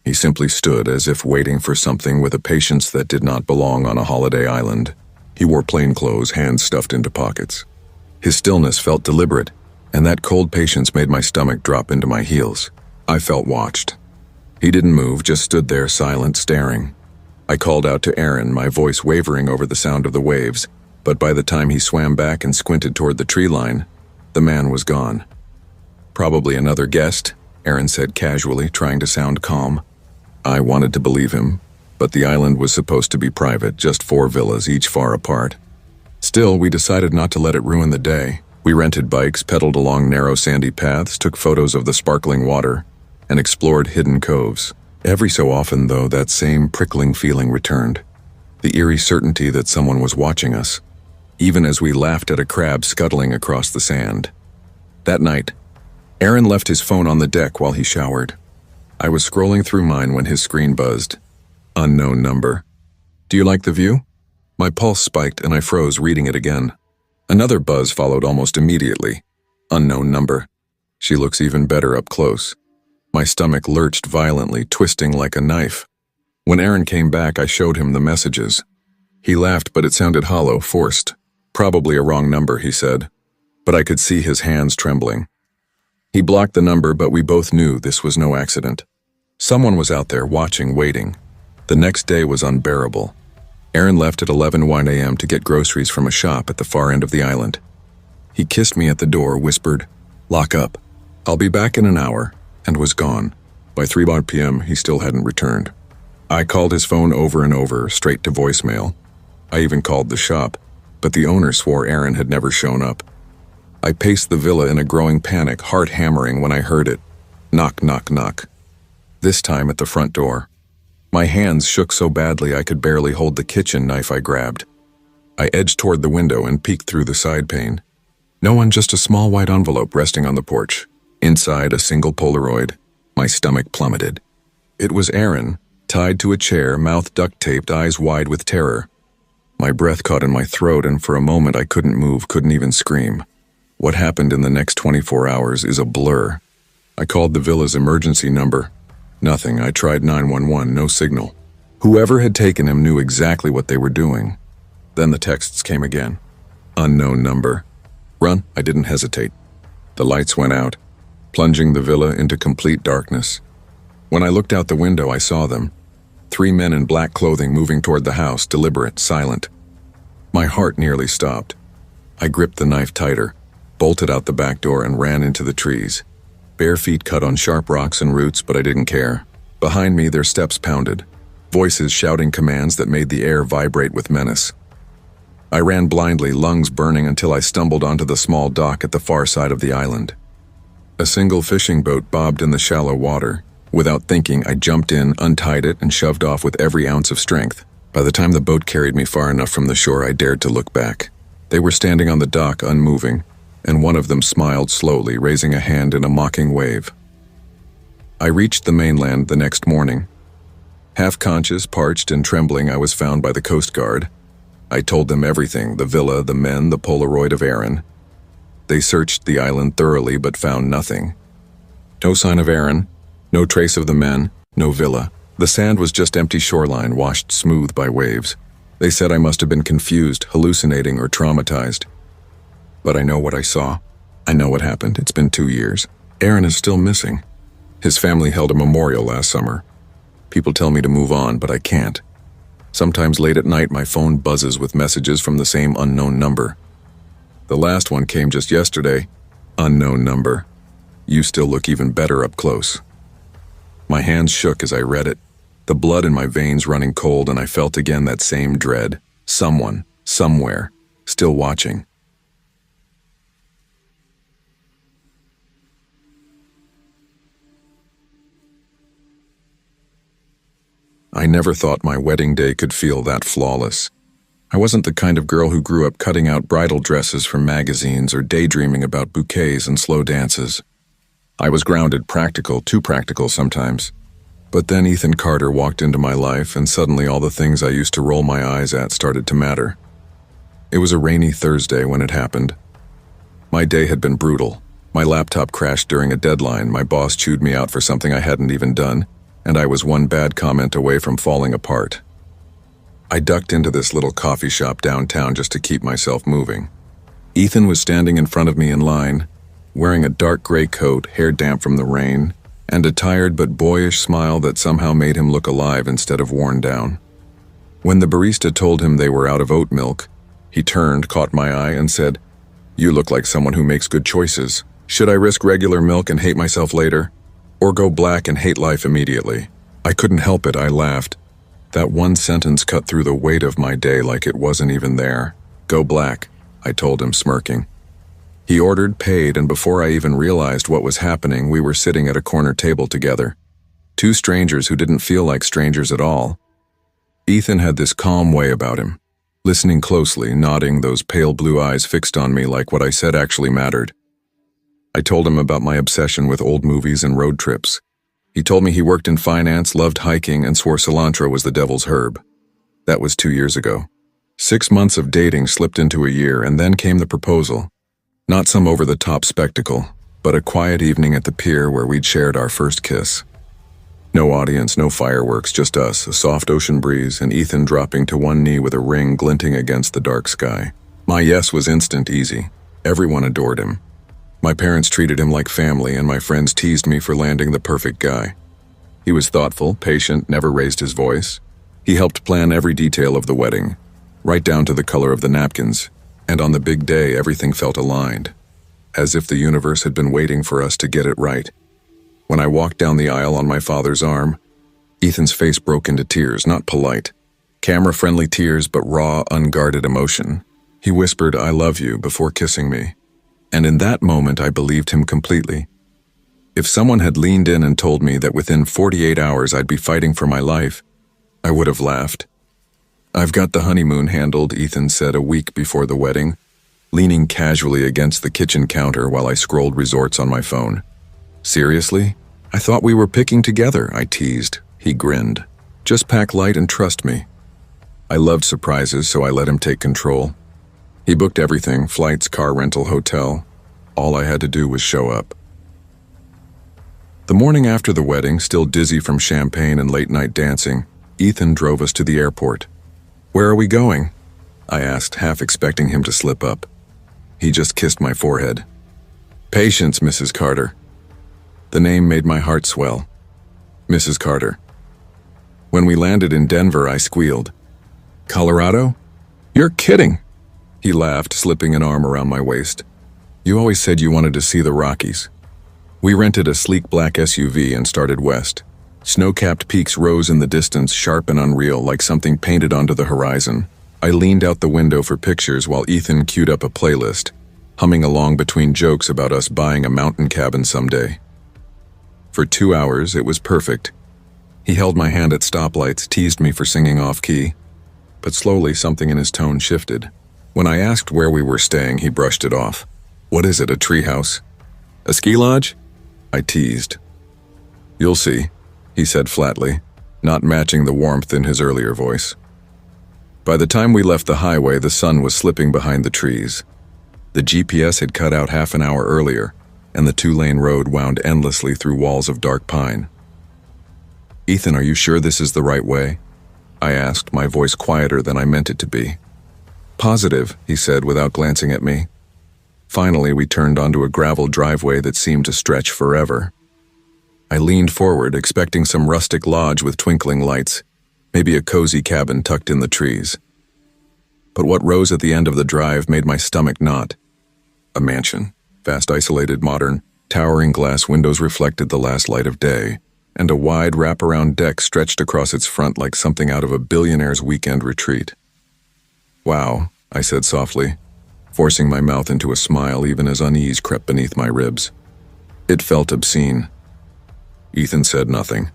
He simply stood as if waiting for something with a patience that did not belong on a holiday island. He wore plain clothes, hands stuffed into pockets. His stillness felt deliberate, and that cold patience made my stomach drop into my heels. I felt watched. He didn't move, just stood there silent, staring. I called out to Aaron, my voice wavering over the sound of the waves, but by the time he swam back and squinted toward the tree line, the man was gone. "Probably another guest," Aaron said casually, trying to sound calm. I wanted to believe him, but the island was supposed to be private, just 4 villas, each far apart. Still, we decided not to let it ruin the day. We rented bikes, pedaled along narrow sandy paths, took photos of the sparkling water, and explored hidden coves. Every so often, though, that same prickling feeling returned, the eerie certainty that someone was watching us, even as we laughed at a crab scuttling across the sand. That night, Aaron left his phone on the deck while he showered. I was scrolling through mine when his screen buzzed. Unknown number. "Do you like the view?" My pulse spiked and I froze reading it again. Another buzz followed almost immediately. Unknown number. She looks even better up close. My stomach lurched violently, twisting like a knife. When Aaron came back, I showed him the messages. He laughed, but it sounded hollow, forced. "Probably a wrong number," he said, but I could see his hands trembling. He blocked the number, but we both knew this was no accident. Someone was out there watching, waiting. The next day was unbearable. Aaron left at 11:01 a.m. to get groceries from a shop at the far end of the island. He kissed me at the door, whispered, "Lock up. I'll be back in an hour," and was gone. By 3 p.m., he still hadn't returned. I called his phone over and over, straight to voicemail. I even called the shop, but the owner swore Aaron had never shown up. I paced the villa in a growing panic, heart hammering when I heard it. Knock, knock, knock. This time at the front door. My hands shook so badly I could barely hold the kitchen knife I grabbed. I edged toward the window and peeked through the side pane. No one, just a small white envelope resting on the porch. Inside, a single Polaroid. My stomach plummeted. It was Aaron, tied to a chair, mouth duct-taped, eyes wide with terror. My breath caught in my throat, and for a moment I couldn't move, couldn't even scream. What happened in the next 24 hours is a blur. I called the villa's emergency number. Nothing. I tried 911, no signal. Whoever had taken him knew exactly what they were doing. Then the texts came again. Unknown number. Run. I didn't hesitate. The lights went out, plunging the villa into complete darkness. When I looked out the window, I saw them. 3 men in black clothing moving toward the house, deliberate, silent. My heart nearly stopped. I gripped the knife tighter, bolted out the back door, and ran into the trees. Bare feet cut on sharp rocks and roots, but I didn't care. Behind me, their steps pounded, voices shouting commands that made the air vibrate with menace. I ran blindly, lungs burning, until I stumbled onto the small dock at the far side of the island. A single fishing boat bobbed in the shallow water. Without thinking, I jumped in, untied it, and shoved off with every ounce of strength. By the time the boat carried me far enough from the shore, I dared to look back. They were standing on the dock, unmoving, and one of them smiled slowly, raising a hand in a mocking wave. I reached the mainland the next morning. Half-conscious, parched, and trembling, I was found by the Coast Guard. I told them everything: the villa, the men, the Polaroid of Aaron. They searched the island thoroughly but found nothing. No sign of Aaron, no trace of the men, no villa. The sand was just empty shoreline, washed smooth by waves. They said I must have been confused, hallucinating, or traumatized. But I know what I saw. I know what happened. It's been 2 years. Aaron is still missing. His family held a memorial last summer. People tell me to move on, but I can't. Sometimes late at night, my phone buzzes with messages from the same unknown number. The last one came just yesterday. Unknown number. You still look even better up close. My hands shook as I read it, the blood in my veins running cold, and I felt again that same dread. Someone, somewhere, still watching. I never thought my wedding day could feel that flawless. I wasn't the kind of girl who grew up cutting out bridal dresses from magazines or daydreaming about bouquets and slow dances. I was grounded, practical, too practical sometimes. But then Ethan Carter walked into my life, and suddenly all the things I used to roll my eyes at started to matter. It was a rainy Thursday when it happened. My day had been brutal. My laptop crashed during a deadline, my boss chewed me out for something I hadn't even done, and I was one bad comment away from falling apart. I ducked into this little coffee shop downtown just to keep myself moving. Ethan was standing in front of me in line, wearing a dark gray coat, hair damp from the rain, and a tired but boyish smile that somehow made him look alive instead of worn down. When the barista told him they were out of oat milk, he turned, caught my eye, and said, "You look like someone who makes good choices. Should I risk regular milk and hate myself later? Or go black and hate life immediately?" I couldn't help it, I laughed. That one sentence cut through the weight of my day like it wasn't even there. "Go black," I told him, smirking. He ordered, paid, and before I even realized what was happening, we were sitting at a corner table together. Two strangers who didn't feel like strangers at all. Ethan had this calm way about him, listening closely, nodding, those pale blue eyes fixed on me like what I said actually mattered. I told him about my obsession with old movies and road trips. He told me he worked in finance, loved hiking, and swore cilantro was the devil's herb. That was 2 years ago. 6 months of dating slipped into a year, and then came the proposal. Not some over-the-top spectacle, but a quiet evening at the pier where we'd shared our first kiss. No audience, no fireworks, just us, a soft ocean breeze, and Ethan dropping to one knee with a ring glinting against the dark sky. My yes was instant, easy. Everyone adored him. My parents treated him like family, and my friends teased me for landing the perfect guy. He was thoughtful, patient, never raised his voice. He helped plan every detail of the wedding, right down to the color of the napkins, and on the big day everything felt aligned, as if the universe had been waiting for us to get it right. When I walked down the aisle on my father's arm, Ethan's face broke into tears, not polite, camera-friendly tears, but raw, unguarded emotion. He whispered, "I love you," before kissing me. And in that moment, I believed him completely. If someone had leaned in and told me that within 48 hours I'd be fighting for my life, I would have laughed. "I've got the honeymoon handled," Ethan said a week before the wedding, leaning casually against the kitchen counter while I scrolled resorts on my phone. "Seriously? I thought we were picking together," I teased. He grinned. "Just pack light and trust me." I loved surprises, so I let him take control. He booked everything: flights, car rental, hotel. All I had to do was show up. The morning after the wedding, still dizzy from champagne and late-night dancing, Ethan drove us to the airport. "Where are we going?" I asked, half expecting him to slip up. He just kissed my forehead. "Patience, Mrs. Carter." The name made my heart swell. Mrs. Carter. When we landed in Denver, I squealed. "Colorado? You're kidding." He laughed, slipping an arm around my waist. "You always said you wanted to see the Rockies." We rented a sleek black SUV and started west. Snow-capped peaks rose in the distance, sharp and unreal, like something painted onto the horizon. I leaned out the window for pictures while Ethan queued up a playlist, humming along between jokes about us buying a mountain cabin someday. For 2 hours, it was perfect. He held my hand at stoplights, teased me for singing off-key. But slowly, something in his tone shifted. When I asked where we were staying, he brushed it off. "What is it, a treehouse? A ski lodge?" I teased. "You'll see," he said flatly, not matching the warmth in his earlier voice. By the time we left the highway, the sun was slipping behind the trees. The GPS had cut out half an hour earlier, and the 2-lane road wound endlessly through walls of dark pine. "Ethan, are you sure this is the right way?" I asked, my voice quieter than I meant it to be. "Positive," he said without glancing at me. Finally, we turned onto a gravel driveway that seemed to stretch forever. I leaned forward, expecting some rustic lodge with twinkling lights, maybe a cozy cabin tucked in the trees. But what rose at the end of the drive made my stomach knot. A mansion, vast, isolated, modern, towering glass windows reflected the last light of day, and a wide wraparound deck stretched across its front like something out of a billionaire's weekend retreat. "Wow," I said softly, forcing my mouth into a smile even as unease crept beneath my ribs. It felt obscene. Ethan said nothing.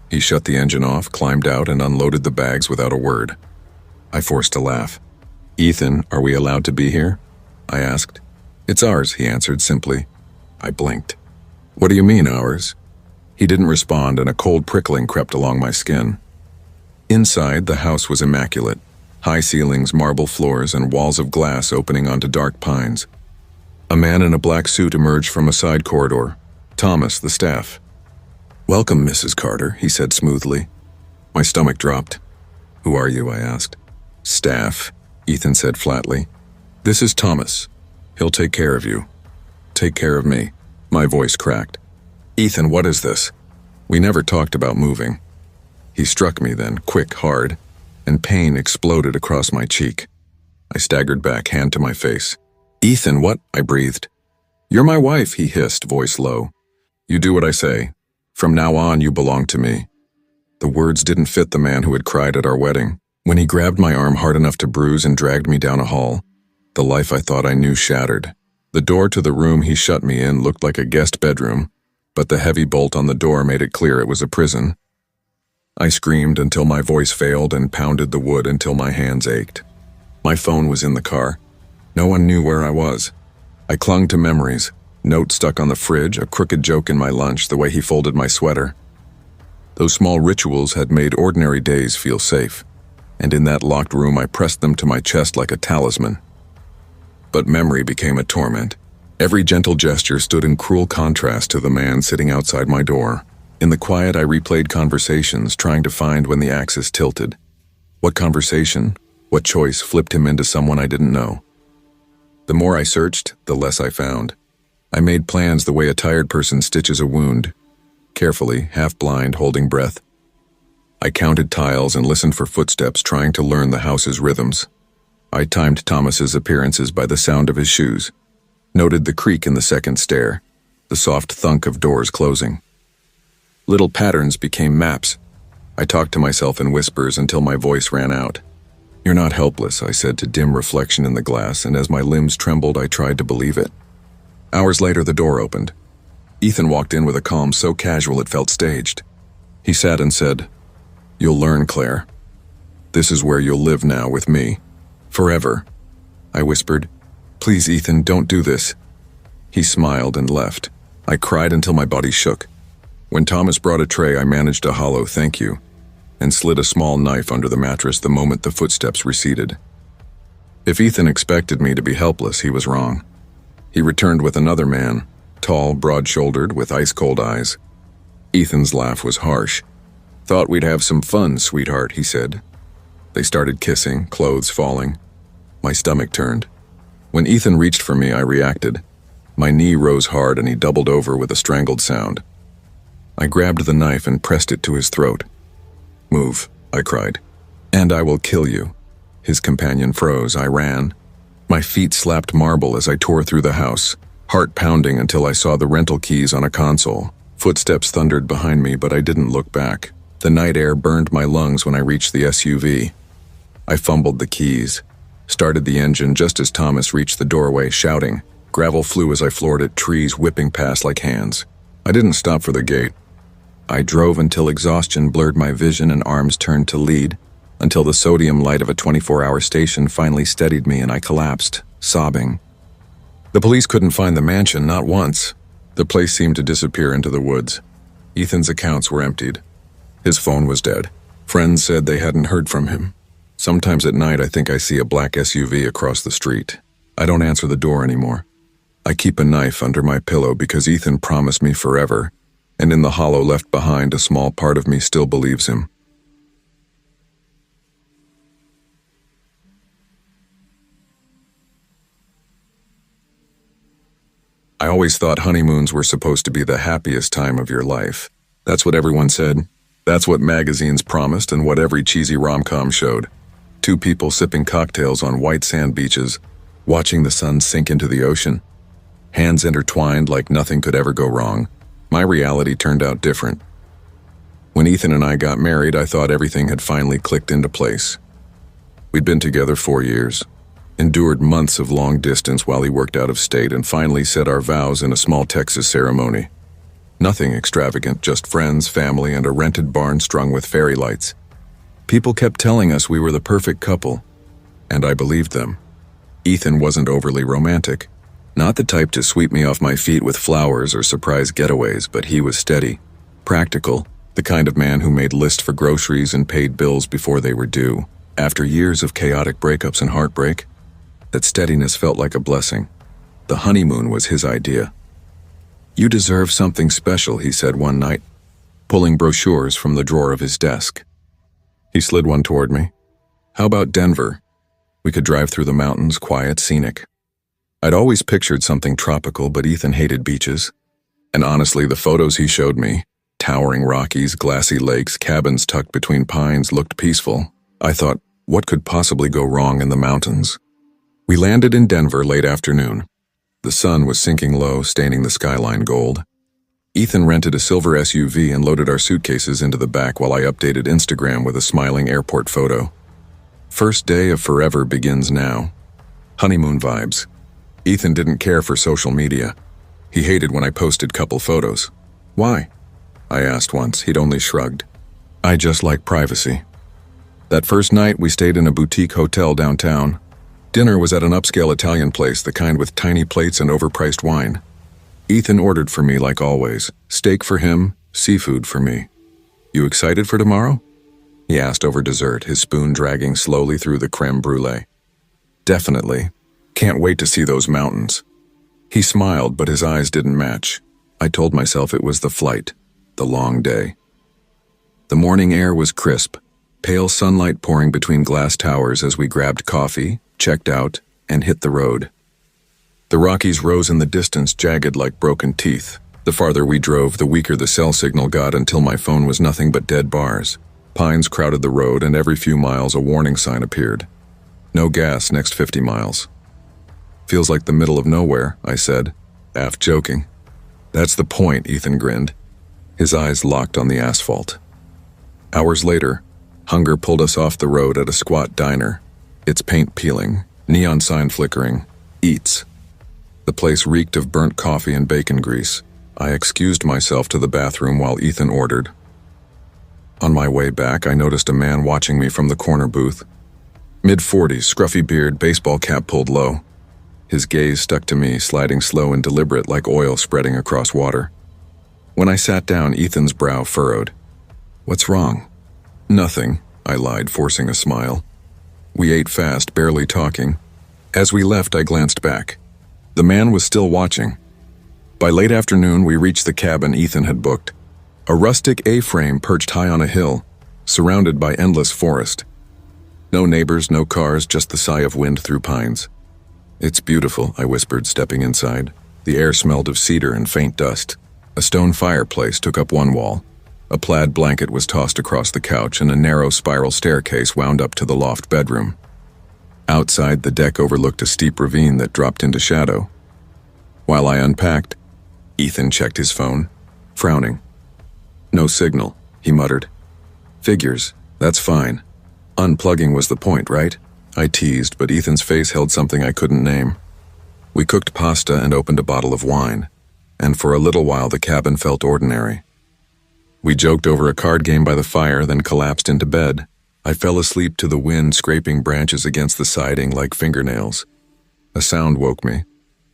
He shut the engine off, climbed out, and unloaded the bags without a word. I forced a laugh. "Ethan, are we allowed to be here?" I asked. "It's ours," he answered simply. I blinked. "What do you mean, ours?" He didn't respond, and a cold prickling crept along my skin. Inside, the house was immaculate. High ceilings, marble floors, and walls of glass opening onto dark pines. A man in a black suit emerged from a side corridor. Thomas, the staff. "Welcome, Mrs. Carter," he said smoothly. My stomach dropped. "Who are you?" I asked. "Staff," Ethan said flatly. "This is Thomas. He'll take care of you." "Take care of me." My voice cracked. "Ethan, what is this? We never talked about moving." He struck me then, quick, hard, and pain exploded across my cheek. I staggered back, hand to my face. "Ethan, what?" I breathed. "You're my wife," he hissed, voice low. "You do what I say. From now on, you belong to me." The words didn't fit the man who had cried at our wedding. When he grabbed my arm hard enough to bruise and dragged me down a hall, the life I thought I knew shattered. The door to the room he shut me in looked like a guest bedroom, but the heavy bolt on the door made it clear it was a prison. I screamed until my voice failed and pounded the wood until my hands ached. My phone was in the car. No one knew where I was. I clung to memories, notes stuck on the fridge, a crooked joke in my lunch, the way he folded my sweater. Those small rituals had made ordinary days feel safe, and in that locked room I pressed them to my chest like a talisman. But memory became a torment. Every gentle gesture stood in cruel contrast to the man sitting outside my door. In the quiet, I replayed conversations, trying to find when the axis tilted. What conversation, what choice flipped him into someone I didn't know? The more I searched, the less I found. I made plans the way a tired person stitches a wound, carefully, half-blind, holding breath. I counted tiles and listened for footsteps, trying to learn the house's rhythms. I timed Thomas's appearances by the sound of his shoes, noted the creak in the second stair, the soft thunk of doors closing. Little patterns became maps. I talked to myself in whispers until my voice ran out. "You're not helpless," I said to dim reflection in the glass, and as my limbs trembled, I tried to believe it. Hours later, the door opened. Ethan walked in with a calm so casual it felt staged. He sat and said, "You'll learn, Claire. This is where you'll live now with me. Forever." I whispered, "Please, Ethan, don't do this." He smiled and left. I cried until my body shook. When Thomas brought a tray, I managed a hollow "thank you" and slid a small knife under the mattress the moment the footsteps receded. If Ethan expected me to be helpless, he was wrong. He returned with another man, tall, broad-shouldered, with ice-cold eyes. Ethan's laugh was harsh. "Thought we'd have some fun, sweetheart," he said. They started kissing, clothes falling. My stomach turned. When Ethan reached for me, I reacted. My knee rose hard and he doubled over with a strangled sound. I grabbed the knife and pressed it to his throat. "Move," I cried. "And I will kill you." His companion froze. I ran. My feet slapped marble as I tore through the house, heart pounding until I saw the rental keys on a console. Footsteps thundered behind me, but I didn't look back. The night air burned my lungs when I reached the SUV. I fumbled the keys, started the engine just as Thomas reached the doorway, shouting. Gravel flew as I floored it, trees whipping past like hands. I didn't stop for the gate. I drove until exhaustion blurred my vision and arms turned to lead, until the sodium light of a 24-hour station finally steadied me and I collapsed, sobbing. The police couldn't find the mansion, not once. The place seemed to disappear into the woods. Ethan's accounts were emptied. His phone was dead. Friends said they hadn't heard from him. Sometimes at night I think I see a black SUV across the street. I don't answer the door anymore. I keep a knife under my pillow because Ethan promised me forever, and in the hollow left behind, a small part of me still believes him. I always thought honeymoons were supposed to be the happiest time of your life. That's what everyone said. That's what magazines promised and what every cheesy rom-com showed. Two people sipping cocktails on white sand beaches, watching the sun sink into the ocean. Hands intertwined like nothing could ever go wrong. My reality turned out different. When Ethan and I got married, I thought everything had finally clicked into place. We'd been together 4 years, endured months of long distance while he worked out of state, and finally said our vows in a small Texas ceremony. Nothing extravagant, just friends, family, and a rented barn strung with fairy lights. People kept telling us we were the perfect couple, and I believed them. Ethan wasn't overly romantic. Not the type to sweep me off my feet with flowers or surprise getaways, but he was steady, practical, the kind of man who made lists for groceries and paid bills before they were due. After years of chaotic breakups and heartbreak, that steadiness felt like a blessing. The honeymoon was his idea. "You deserve something special," he said one night, pulling brochures from the drawer of his desk. He slid one toward me. "How about Denver? We could drive through the mountains, quiet, scenic." I'd always pictured something tropical, but Ethan hated beaches. And honestly, the photos he showed me, towering Rockies, glassy lakes, cabins tucked between pines, looked peaceful. I thought, what could possibly go wrong in the mountains? We landed in Denver late afternoon. The sun was sinking low, staining the skyline gold. Ethan rented a silver SUV and loaded our suitcases into the back while I updated Instagram with a smiling airport photo. First day of forever begins now. Honeymoon vibes. Ethan didn't care for social media. He hated when I posted couple photos. "Why?" I asked once. He'd only shrugged. "I just like privacy." That first night, we stayed in a boutique hotel downtown. Dinner was at an upscale Italian place, the kind with tiny plates and overpriced wine. Ethan ordered for me like always. Steak for him, seafood for me. "You excited for tomorrow?" he asked over dessert, his spoon dragging slowly through the creme brulee. "Definitely. Can't wait to see those mountains." He smiled, but his eyes didn't match. I told myself it was the flight, the long day. The morning air was crisp, pale sunlight pouring between glass towers as we grabbed coffee, checked out, and hit the road. The Rockies rose in the distance, jagged like broken teeth. The farther we drove, the weaker the cell signal got until my phone was nothing but dead bars. Pines crowded the road, and every few miles a warning sign appeared. "No gas next 50 miles. "Feels like the middle of nowhere," I said, half joking. "That's the point," Ethan grinned. His eyes locked on the asphalt. Hours later, hunger pulled us off the road at a squat diner. Its paint peeling, neon sign flickering. "Eats." The place reeked of burnt coffee and bacon grease. I excused myself to the bathroom while Ethan ordered. On my way back, I noticed a man watching me from the corner booth. Mid-40s, scruffy beard, baseball cap pulled low. His gaze stuck to me, sliding slow and deliberate like oil spreading across water. When I sat down, Ethan's brow furrowed. "What's wrong?" "Nothing," I lied, forcing a smile. We ate fast, barely talking. As we left, I glanced back. The man was still watching. By late afternoon, we reached the cabin Ethan had booked. A rustic A-frame perched high on a hill, surrounded by endless forest. No neighbors, no cars, just the sigh of wind through pines. "It's beautiful," I whispered, stepping inside. The air smelled of cedar and faint dust. A stone fireplace took up one wall. A plaid blanket was tossed across the couch, and a narrow spiral staircase wound up to the loft bedroom. Outside, the deck overlooked a steep ravine that dropped into shadow. While I unpacked, Ethan checked his phone, frowning. "No signal," he muttered. "Figures, that's fine. Unplugging was the point, right?" I teased, but Ethan's face held something I couldn't name. We cooked pasta and opened a bottle of wine, and for a little while the cabin felt ordinary. We joked over a card game by the fire, then collapsed into bed. I fell asleep to the wind scraping branches against the siding like fingernails. A sound woke me,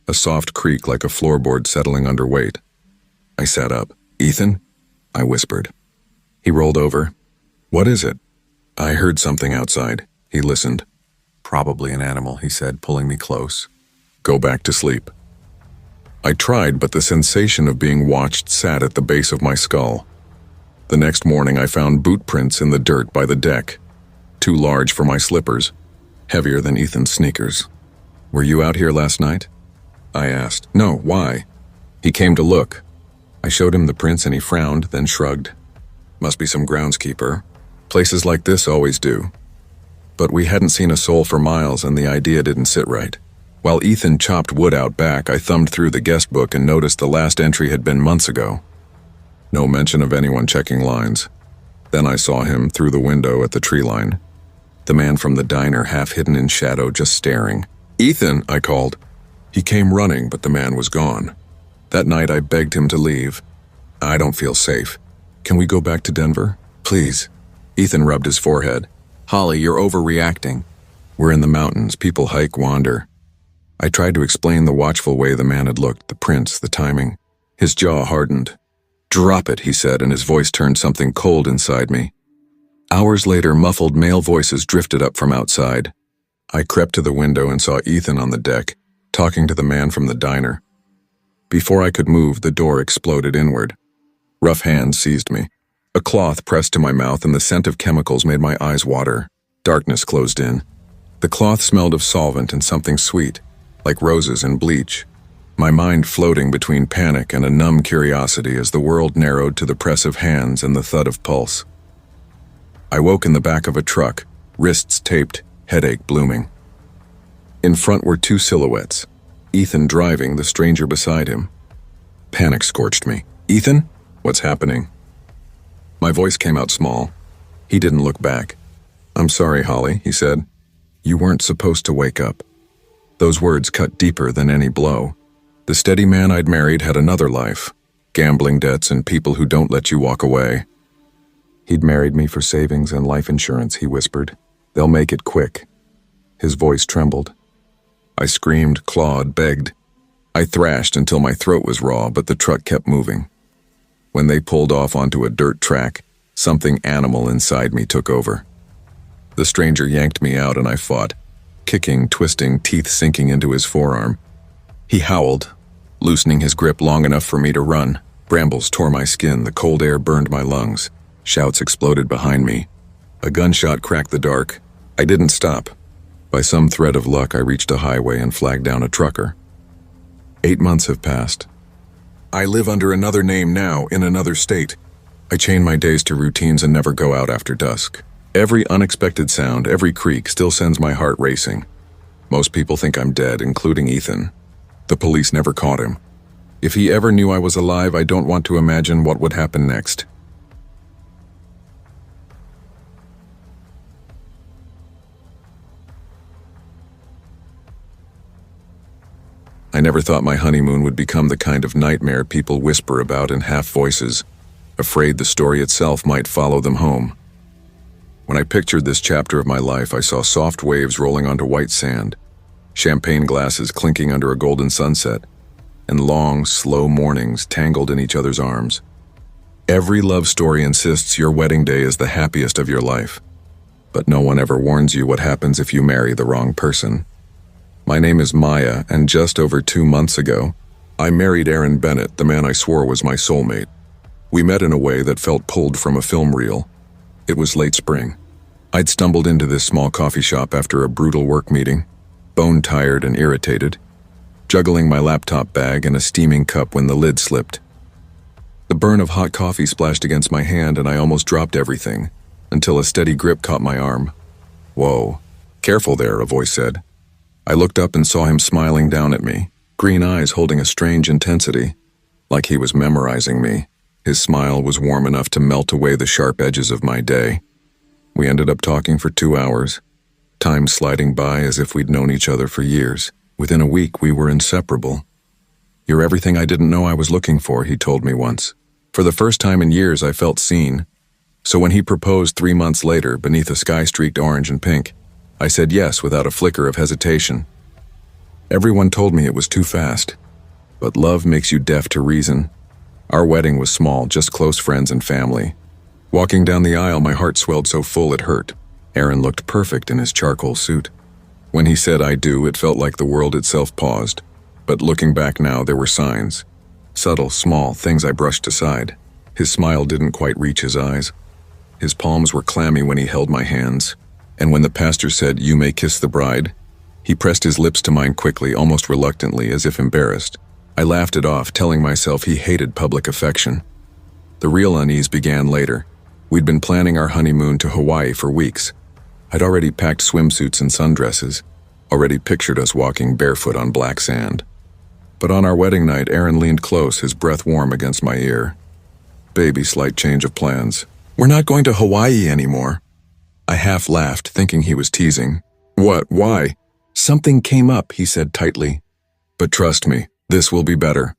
a soft creak like a floorboard settling under weight. I sat up. "Ethan?" I whispered. He rolled over. "What is it?" "I heard something outside." He listened. "Probably an animal," he said, pulling me close. "Go back to sleep." I tried, but the sensation of being watched sat at the base of my skull. The next morning I found boot prints in the dirt by the deck. Too large for my slippers, heavier than Ethan's sneakers. "Were you out here last night?" I asked. "No, why?" He came to look. I showed him the prints and he frowned, then shrugged. "Must be some groundskeeper. Places like this always do." But we hadn't seen a soul for miles and the idea didn't sit right. While Ethan chopped wood out back, I thumbed through the guest book and noticed the last entry had been months ago. No mention of anyone checking lines. Then I saw him through the window at the tree line. The man from the diner, half hidden in shadow, just staring. "Ethan," I called. He came running, but the man was gone. That night I begged him to leave. "I don't feel safe. Can we go back to Denver? Please." Ethan rubbed his forehead. "Holly, you're overreacting. We're in the mountains. People hike, wander." I tried to explain the watchful way the man had looked, the prints, the timing. His jaw hardened. "Drop it," he said, and his voice turned something cold inside me. Hours later, muffled male voices drifted up from outside. I crept to the window and saw Ethan on the deck, talking to the man from the diner. Before I could move, the door exploded inward. Rough hands seized me. A cloth pressed to my mouth and the scent of chemicals made my eyes water. Darkness closed in. The cloth smelled of solvent and something sweet, like roses and bleach. My mind floating between panic and a numb curiosity as the world narrowed to the press of hands and the thud of pulse. I woke in the back of a truck, wrists taped, headache blooming. In front were two silhouettes, Ethan driving, the stranger beside him. Panic scorched me. "Ethan? What's happening?" My voice came out small. He didn't look back. "I'm sorry, Holly," he said. "You weren't supposed to wake up." Those words cut deeper than any blow. The steady man I'd married had another life, gambling debts and people who don't let you walk away. "He'd married me for savings and life insurance," he whispered. "They'll make it quick." His voice trembled. I screamed, clawed, begged. I thrashed until my throat was raw, but the truck kept moving. When they pulled off onto a dirt track, something animal inside me took over. The stranger yanked me out and I fought, kicking, twisting, teeth sinking into his forearm. He howled, loosening his grip long enough for me to run. Brambles tore my skin, the cold air burned my lungs. Shouts exploded behind me. A gunshot cracked the dark. I didn't stop. By some thread of luck, I reached a highway and flagged down a trucker. 8 months have passed. I live under another name now, in another state. I chain my days to routines and never go out after dusk. Every unexpected sound, every creak still sends my heart racing. Most people think I'm dead, including Ethan. The police never caught him. If he ever knew I was alive, I don't want to imagine what would happen next. I never thought my honeymoon would become the kind of nightmare people whisper about in half voices, afraid the story itself might follow them home. When I pictured this chapter of my life, I saw soft waves rolling onto white sand, champagne glasses clinking under a golden sunset, and long, slow mornings tangled in each other's arms. Every love story insists your wedding day is the happiest of your life, but no one ever warns you what happens if you marry the wrong person. My name is Maya, and just over 2 months ago, I married Aaron Bennett, the man I swore was my soulmate. We met in a way that felt pulled from a film reel. It was late spring. I'd stumbled into this small coffee shop after a brutal work meeting, bone-tired and irritated, juggling my laptop bag and a steaming cup when the lid slipped. The burn of hot coffee splashed against my hand and I almost dropped everything, until a steady grip caught my arm. "Whoa, careful there," a voice said. I looked up and saw him smiling down at me, green eyes holding a strange intensity, like he was memorizing me. His smile was warm enough to melt away the sharp edges of my day. We ended up talking for 2 hours, time sliding by as if we'd known each other for years. Within a week, we were inseparable. "You're everything I didn't know I was looking for," he told me once. For the first time in years, I felt seen. So when he proposed 3 months later, beneath a sky streaked orange and pink, I said yes without a flicker of hesitation. Everyone told me it was too fast, but love makes you deaf to reason. Our wedding was small, just close friends and family. Walking down the aisle, my heart swelled so full it hurt. Aaron looked perfect in his charcoal suit. When he said "I do," it felt like the world itself paused. But looking back now, there were signs. Subtle, small things I brushed aside. His smile didn't quite reach his eyes. His palms were clammy when he held my hands. And when the pastor said, "You may kiss the bride," he pressed his lips to mine quickly, almost reluctantly, as if embarrassed. I laughed it off, telling myself he hated public affection. The real unease began later. We'd been planning our honeymoon to Hawaii for weeks. I'd already packed swimsuits and sundresses, already pictured us walking barefoot on black sand. But on our wedding night, Aaron leaned close, his breath warm against my ear. "Baby, slight change of plans. We're not going to Hawaii anymore." I half laughed, thinking he was teasing. "What? Why?" "Something came up," he said tightly. "But trust me, this will be better.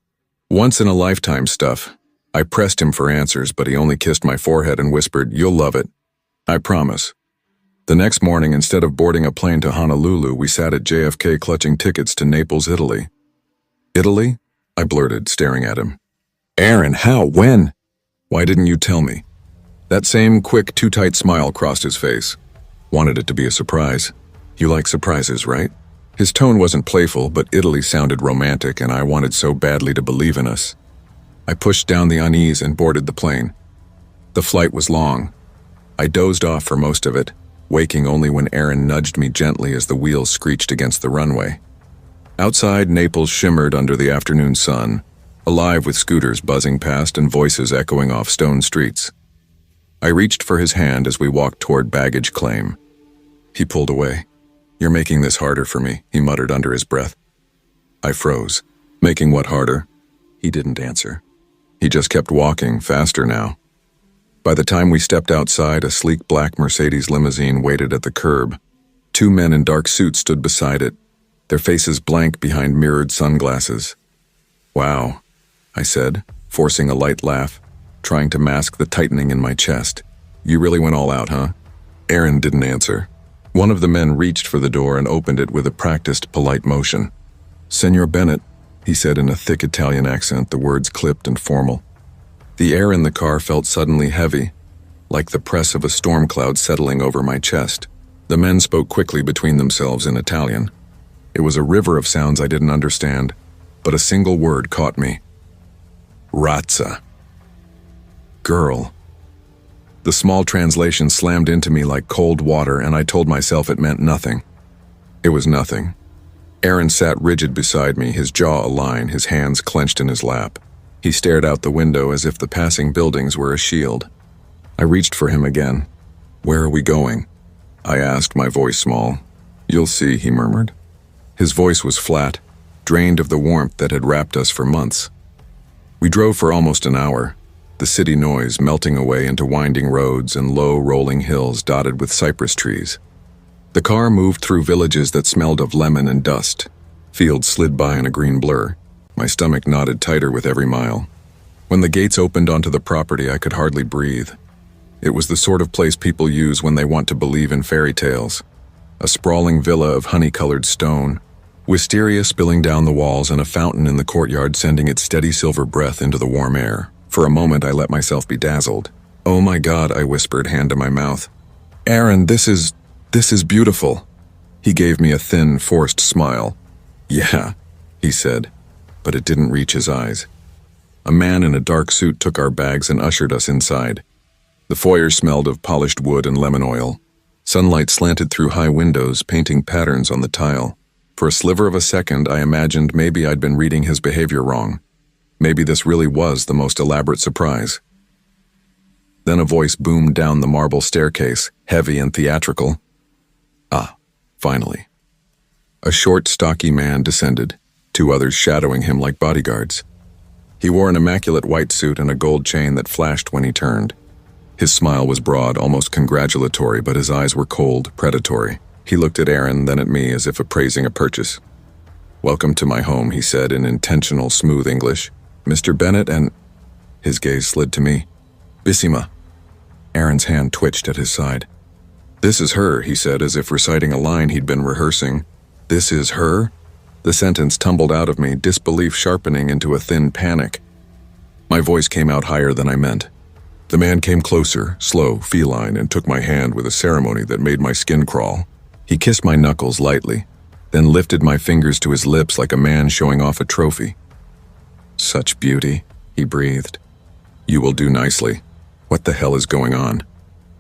Once-in-a-lifetime stuff." I pressed him for answers, but he only kissed my forehead and whispered, "You'll love it. I promise." The next morning, instead of boarding a plane to Honolulu, we sat at JFK clutching tickets to Naples, Italy. "Italy?" I blurted, staring at him. "Aaron, how? When?" "Why didn't you tell me?" That same quick, too-tight smile crossed his face. Wanted it to be a surprise. "You like surprises, right?" His tone wasn't playful, but Italy sounded romantic, and I wanted so badly to believe in us. I pushed down the unease and boarded the plane. The flight was long. I dozed off for most of it, waking only when Aaron nudged me gently as the wheels screeched against the runway. Outside, Naples shimmered under the afternoon sun, alive with scooters buzzing past and voices echoing off stone streets. I reached for his hand as we walked toward baggage claim. He pulled away. "You're making this harder for me," he muttered under his breath. I froze. "Making what harder?" He didn't answer. He just kept walking, faster now. By the time we stepped outside, a sleek black Mercedes limousine waited at the curb. 2 men in dark suits stood beside it, their faces blank behind mirrored sunglasses. "Wow," I said, forcing a light laugh, trying to mask the tightening in my chest. "You really went all out, huh?" Aaron didn't answer. One of the men reached for the door and opened it with a practiced, polite motion. "Senor Bennett," he said in a thick Italian accent, the words clipped and formal. The air in the car felt suddenly heavy, like the press of a storm cloud settling over my chest. The men spoke quickly between themselves in Italian. It was a river of sounds I didn't understand, but a single word caught me. Razza. Girl. The small translation slammed into me like cold water, and I told myself it meant nothing. It was nothing. Aaron sat rigid beside me, his jaw align, his hands clenched in his lap. He stared out the window as if the passing buildings were a shield. I reached for him again. "Where are we going?" I asked, my voice small. "You'll see," he murmured. His voice was flat, drained of the warmth that had wrapped us for months. We drove for almost an hour, the city noise melting away into winding roads and low, rolling hills dotted with cypress trees. The car moved through villages that smelled of lemon and dust, Fields slid by in a green blur. My stomach knotted tighter with every mile. When the gates opened onto the property, I could hardly breathe. It was the sort of place people use when they want to believe in fairy tales. A sprawling villa of honey-colored stone, wisteria spilling down the walls and a fountain in the courtyard sending its steady silver breath into the warm air. For a moment, I let myself be dazzled. "Oh my God," I whispered, hand to my mouth. "Aaron, this is beautiful." He gave me a thin, forced smile. "Yeah," he said, but it didn't reach his eyes. A man in a dark suit took our bags and ushered us inside. The foyer smelled of polished wood and lemon oil. Sunlight slanted through high windows, painting patterns on the tile. For a sliver of a second, I imagined maybe I'd been reading his behavior wrong. Maybe this really was the most elaborate surprise. Then a voice boomed down the marble staircase, heavy and theatrical. Ah, finally. A short, stocky man descended, 2 others shadowing him like bodyguards. He wore an immaculate white suit and a gold chain that flashed when he turned. His smile was broad, almost congratulatory, but his eyes were cold, predatory. He looked at Aaron, then at me, as if appraising a purchase. "Welcome to my home," he said in intentional, smooth English. "Mr. Bennett and—" His gaze slid to me. "Bissima." Aaron's hand twitched at his side. "This is her," he said, as if reciting a line he'd been rehearsing. "This is her?" The sentence tumbled out of me, disbelief sharpening into a thin panic. My voice came out higher than I meant. The man came closer, slow, feline, and took my hand with a ceremony that made my skin crawl. He kissed my knuckles lightly, then lifted my fingers to his lips like a man showing off a trophy. "Such beauty," he breathed. "You will do nicely." "What the hell is going on?"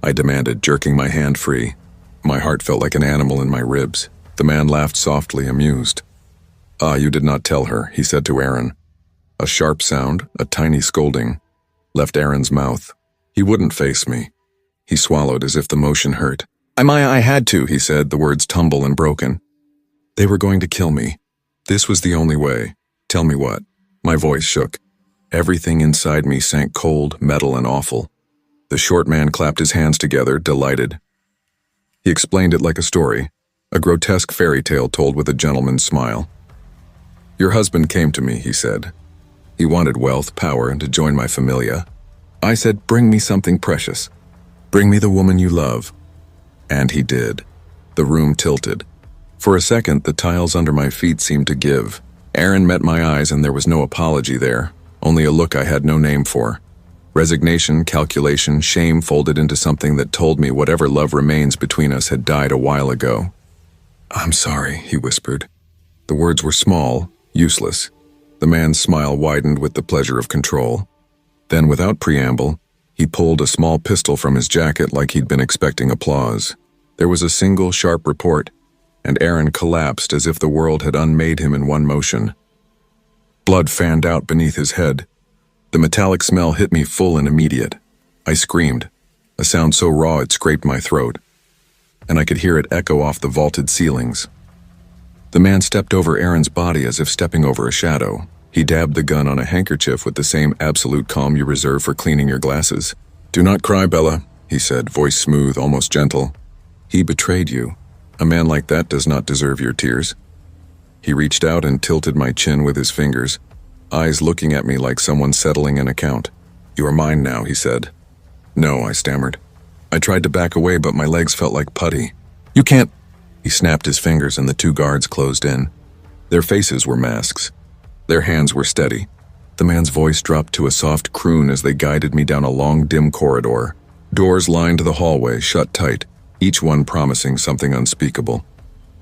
I demanded, jerking my hand free. My heart felt like an animal in my ribs. The man laughed softly, amused. "Ah, you did not tell her," he said to Aaron. A sharp sound, a tiny scolding, left Aaron's mouth. He wouldn't face me. He swallowed as if the motion hurt. I had to," he said, the words tumble and broken. "They were going to kill me. This was the only way. Tell me what." My voice shook. Everything inside me sank cold, metal, and awful. The short man clapped his hands together, delighted. He explained it like a story, a grotesque fairy tale told with a gentleman's smile. "Your husband came to me," he said. "He wanted wealth, power, and to join my familia. I said, 'Bring me something precious. Bring me the woman you love.' And he did." The room tilted. For a second, the tiles under my feet seemed to give. Aaron met my eyes and there was no apology there, only a look I had no name for. Resignation, calculation, shame folded into something that told me whatever love remains between us had died a while ago. "I'm sorry," he whispered. The words were small, useless. The man's smile widened with the pleasure of control. Then, without preamble, he pulled a small pistol from his jacket like he'd been expecting applause. There was a single sharp report, and Aaron collapsed as if the world had unmade him in one motion. Blood fanned out beneath his head. The metallic smell hit me full and immediate. I screamed, a sound so raw it scraped my throat, and I could hear it echo off the vaulted ceilings. The man stepped over Aaron's body as if stepping over a shadow. He dabbed the gun on a handkerchief with the same absolute calm you reserve for cleaning your glasses. "Do not cry, Bella," he said, voice smooth, almost gentle. "He betrayed you. A man like that does not deserve your tears." He reached out and tilted my chin with his fingers, eyes looking at me like someone settling an account. "You are mine now," he said. "No," I stammered. I tried to back away, but my legs felt like putty. "You can't—" He snapped his fingers and the 2 guards closed in. Their faces were masks. Their hands were steady. The man's voice dropped to a soft croon as they guided me down a long, dim corridor. Doors lined the hallway, shut tight, each one promising something unspeakable.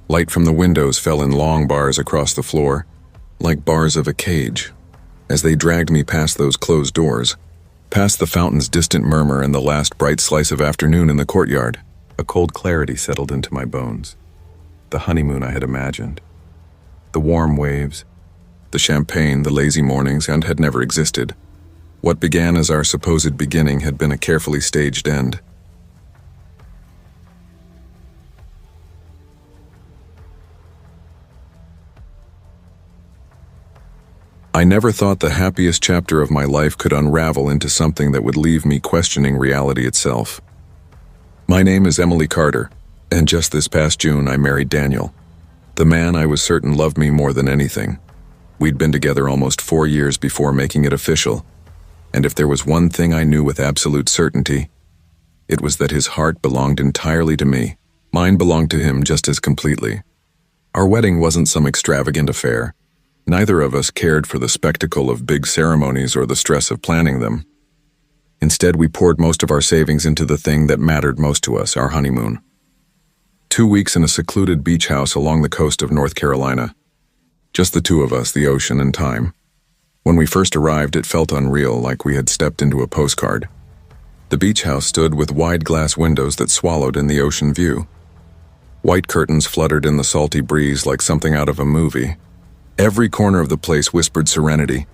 Light from the windows fell in long bars across the floor, like bars of a cage. As they dragged me past those closed doors, past the fountain's distant murmur and the last bright slice of afternoon in the courtyard, a cold clarity settled into my bones. The honeymoon I had imagined. The warm waves, the champagne, the lazy mornings, and had never existed. What began as our supposed beginning had been a carefully staged end. I never thought the happiest chapter of my life could unravel into something that would leave me questioning reality itself. My name is Emily Carter, and just this past June I married Daniel. The man I was certain loved me more than anything. We'd been together almost 4 years before making it official, and if there was one thing I knew with absolute certainty, it was that his heart belonged entirely to me. Mine belonged to him just as completely. Our wedding wasn't some extravagant affair. Neither of us cared for the spectacle of big ceremonies or the stress of planning them. Instead, we poured most of our savings into the thing that mattered most to us, our honeymoon. 2 weeks in a secluded beach house along the coast of North Carolina. Just the two of us, the ocean, and time. When we first arrived, it felt unreal, like we had stepped into a postcard. The beach house stood with wide glass windows that swallowed in the ocean view. White curtains fluttered in the salty breeze like something out of a movie. Every corner of the place whispered serenity.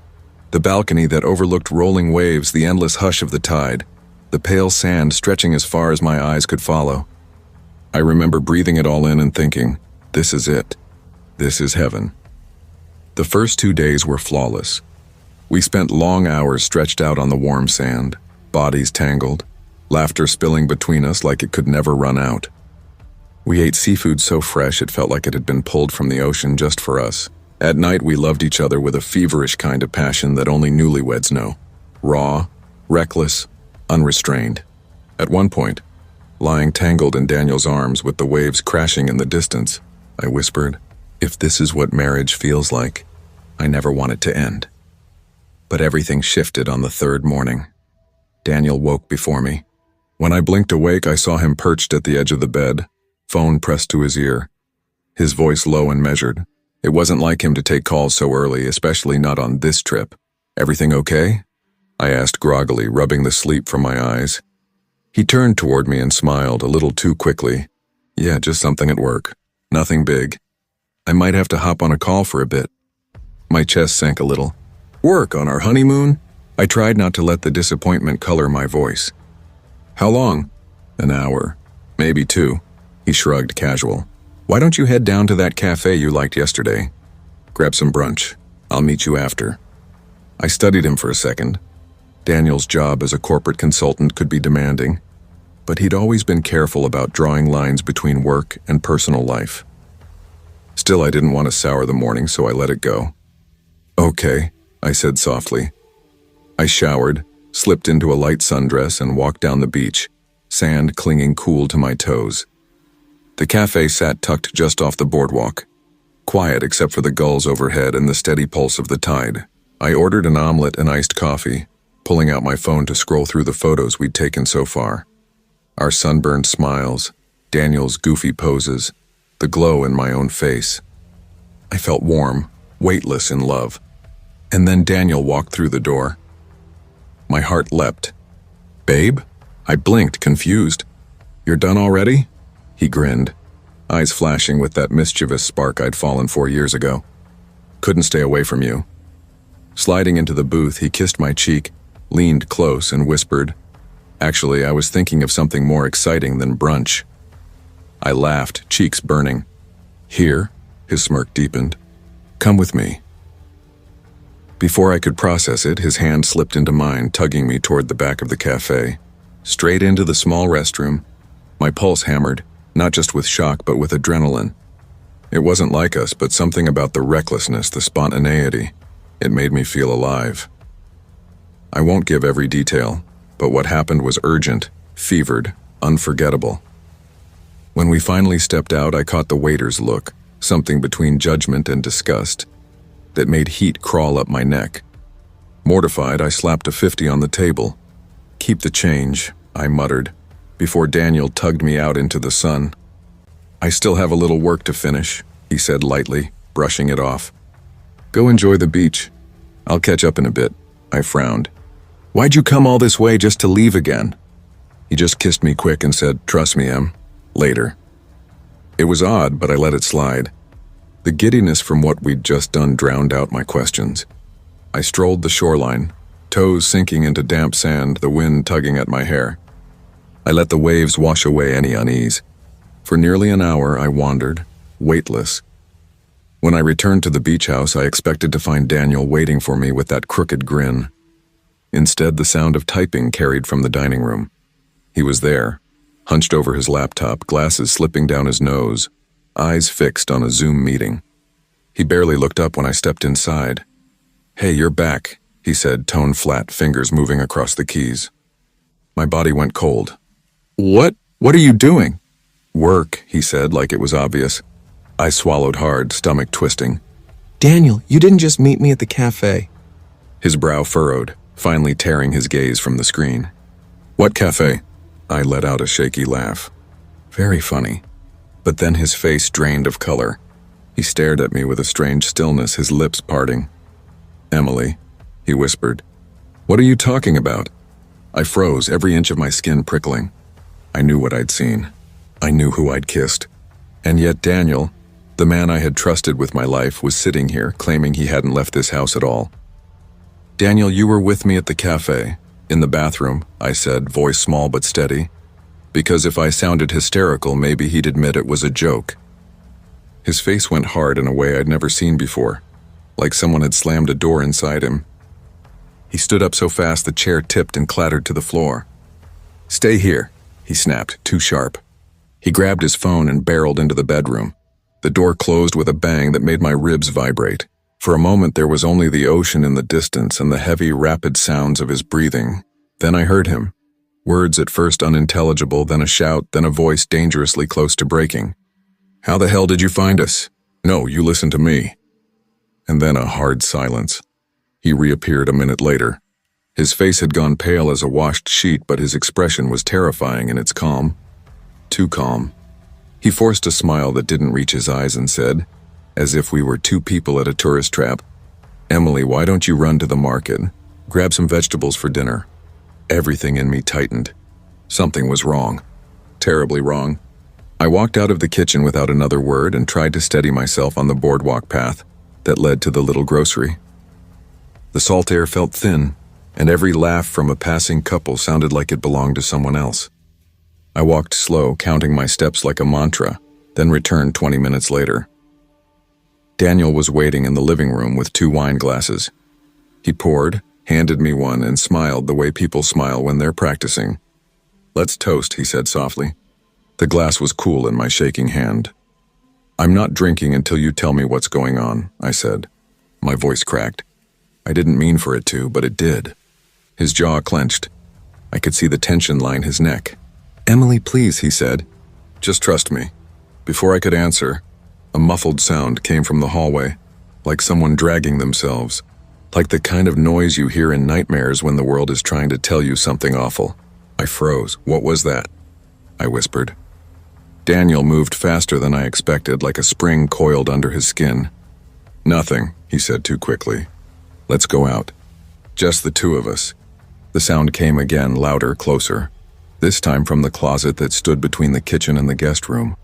The balcony that overlooked rolling waves, the endless hush of the tide, the pale sand stretching as far as my eyes could follow. I remember breathing it all in and thinking, this is it. This is heaven. The first 2 days were flawless. We spent long hours stretched out on the warm sand, bodies tangled, laughter spilling between us like it could never run out. We ate seafood so fresh it felt like it had been pulled from the ocean just for us. At night we loved each other with a feverish kind of passion that only newlyweds know. Raw, reckless, unrestrained. At one point, lying tangled in Daniel's arms with the waves crashing in the distance, I whispered, "If this is what marriage feels like, I never want it to end." But everything shifted on the third morning. Daniel woke before me. When I blinked awake, I saw him perched at the edge of the bed, phone pressed to his ear, his voice low and measured. It wasn't like him to take calls so early, especially not on this trip. "Everything okay?" I asked groggily, rubbing the sleep from my eyes. He turned toward me and smiled a little too quickly. "Yeah, just something at work. Nothing big. I might have to hop on a call for a bit." My chest sank a little. "Work on our honeymoon?" I tried not to let the disappointment color my voice. "How long?" "An hour. Maybe 2. He shrugged, casual. "Why don't you head down to that cafe you liked yesterday? Grab some brunch. I'll meet you after." I studied him for a second. Daniel's job as a corporate consultant could be demanding, but he'd always been careful about drawing lines between work and personal life. Still, I didn't want to sour the morning, so I let it go. "Okay," I said softly. I showered, slipped into a light sundress, and walked down the beach, sand clinging cool to my toes. The cafe sat tucked just off the boardwalk, quiet except for the gulls overhead and the steady pulse of the tide. I ordered an omelet and iced coffee, pulling out my phone to scroll through the photos we'd taken so far. Our sunburned smiles, Daniel's goofy poses, the glow in my own face. I felt warm, weightless in love. And then Daniel walked through the door. My heart leapt. "Babe?" I blinked, confused. "You're done already?" He grinned, eyes flashing with that mischievous spark I'd fallen for years ago. "Couldn't stay away from you." Sliding into the booth, he kissed my cheek, leaned close, and whispered, "Actually, I was thinking of something more exciting than brunch." I laughed, cheeks burning. "Here?" His smirk deepened. "Come with me." Before I could process it, his hand slipped into mine, tugging me toward the back of the cafe, straight into the small restroom. My pulse hammered, not just with shock but with adrenaline. It wasn't like us, but something about the recklessness, the spontaneity. It made me feel alive. I won't give every detail, but what happened was urgent, fevered, unforgettable. When we finally stepped out, I caught the waiter's look, something between judgment and disgust, that made heat crawl up my neck. Mortified, I slapped a 50 on the table. "Keep the change," I muttered, before Daniel tugged me out into the sun. "I still have a little work to finish," he said lightly, brushing it off. "Go enjoy the beach. I'll catch up in a bit." I frowned. "Why'd you come all this way just to leave again?" He just kissed me quick and said, "Trust me, Em. Later." It was odd, but I let it slide. The giddiness from what we'd just done drowned out my questions. I strolled the shoreline, toes sinking into damp sand, the wind tugging at my hair. I let the waves wash away any unease. For nearly an hour I wandered, weightless. When I returned to the beach house, I expected to find Daniel waiting for me with that crooked grin. Instead, the sound of typing carried from the dining room. He was there, hunched over his laptop, glasses slipping down his nose, eyes fixed on a Zoom meeting. He barely looked up when I stepped inside. "Hey, you're back," he said, tone flat, fingers moving across the keys. My body went cold. "What? What are you doing?" "Work," he said, like it was obvious. I swallowed hard, stomach twisting. "Daniel, you didn't just meet me at the cafe." His brow furrowed, finally tearing his gaze from the screen. "What cafe?" I let out a shaky laugh. Very funny. But then his face drained of color. He stared at me with a strange stillness, his lips parting. "Emily," he whispered. "What are you talking about?" I froze, every inch of my skin prickling. I knew what I'd seen. I knew who I'd kissed. And yet Daniel, the man I had trusted with my life, was sitting here, claiming he hadn't left this house at all. "Daniel, you were with me at the cafe, in the bathroom," I said, voice small but steady. Because if I sounded hysterical, maybe he'd admit it was a joke. His face went hard in a way I'd never seen before, like someone had slammed a door inside him. He stood up so fast the chair tipped and clattered to the floor. "Stay here," he snapped, too sharp. He grabbed his phone and barreled into the bedroom. The door closed with a bang that made my ribs vibrate. For a moment there was only the ocean in the distance and the heavy, rapid sounds of his breathing. Then I heard him. Words at first unintelligible, then a shout, then a voice dangerously close to breaking. "How the hell did you find us? No, you listen to me." And then a hard silence. He reappeared a minute later. His face had gone pale as a washed sheet, but his expression was terrifying in its calm. Too calm. He forced a smile that didn't reach his eyes and said, as if we were two people at a tourist trap, "Emily, why don't you run to the market? Grab some vegetables for dinner." Everything in me tightened. Something was wrong. Terribly wrong. I walked out of the kitchen without another word and tried to steady myself on the boardwalk path that led to the little grocery. The salt air felt thin, and every laugh from a passing couple sounded like it belonged to someone else. I walked slow, counting my steps like a mantra, then returned 20 minutes later. Daniel was waiting in the living room with 2 wine glasses. He poured, handed me one, and smiled the way people smile when they're practicing. "Let's toast," he said softly. The glass was cool in my shaking hand. "I'm not drinking until you tell me what's going on," I said. My voice cracked. I didn't mean for it to, but it did. His jaw clenched. I could see the tension line his neck. "Emily, please," he said. "Just trust me." Before I could answer, a muffled sound came from the hallway, like someone dragging themselves, like the kind of noise you hear in nightmares when the world is trying to tell you something awful. I froze. "What was that?" I whispered. Daniel moved faster than I expected, like a spring coiled under his skin. "Nothing," he said too quickly. "Let's go out. Just the 2 of us." The sound came again, louder, closer. This time from the closet that stood between the kitchen and the guest room.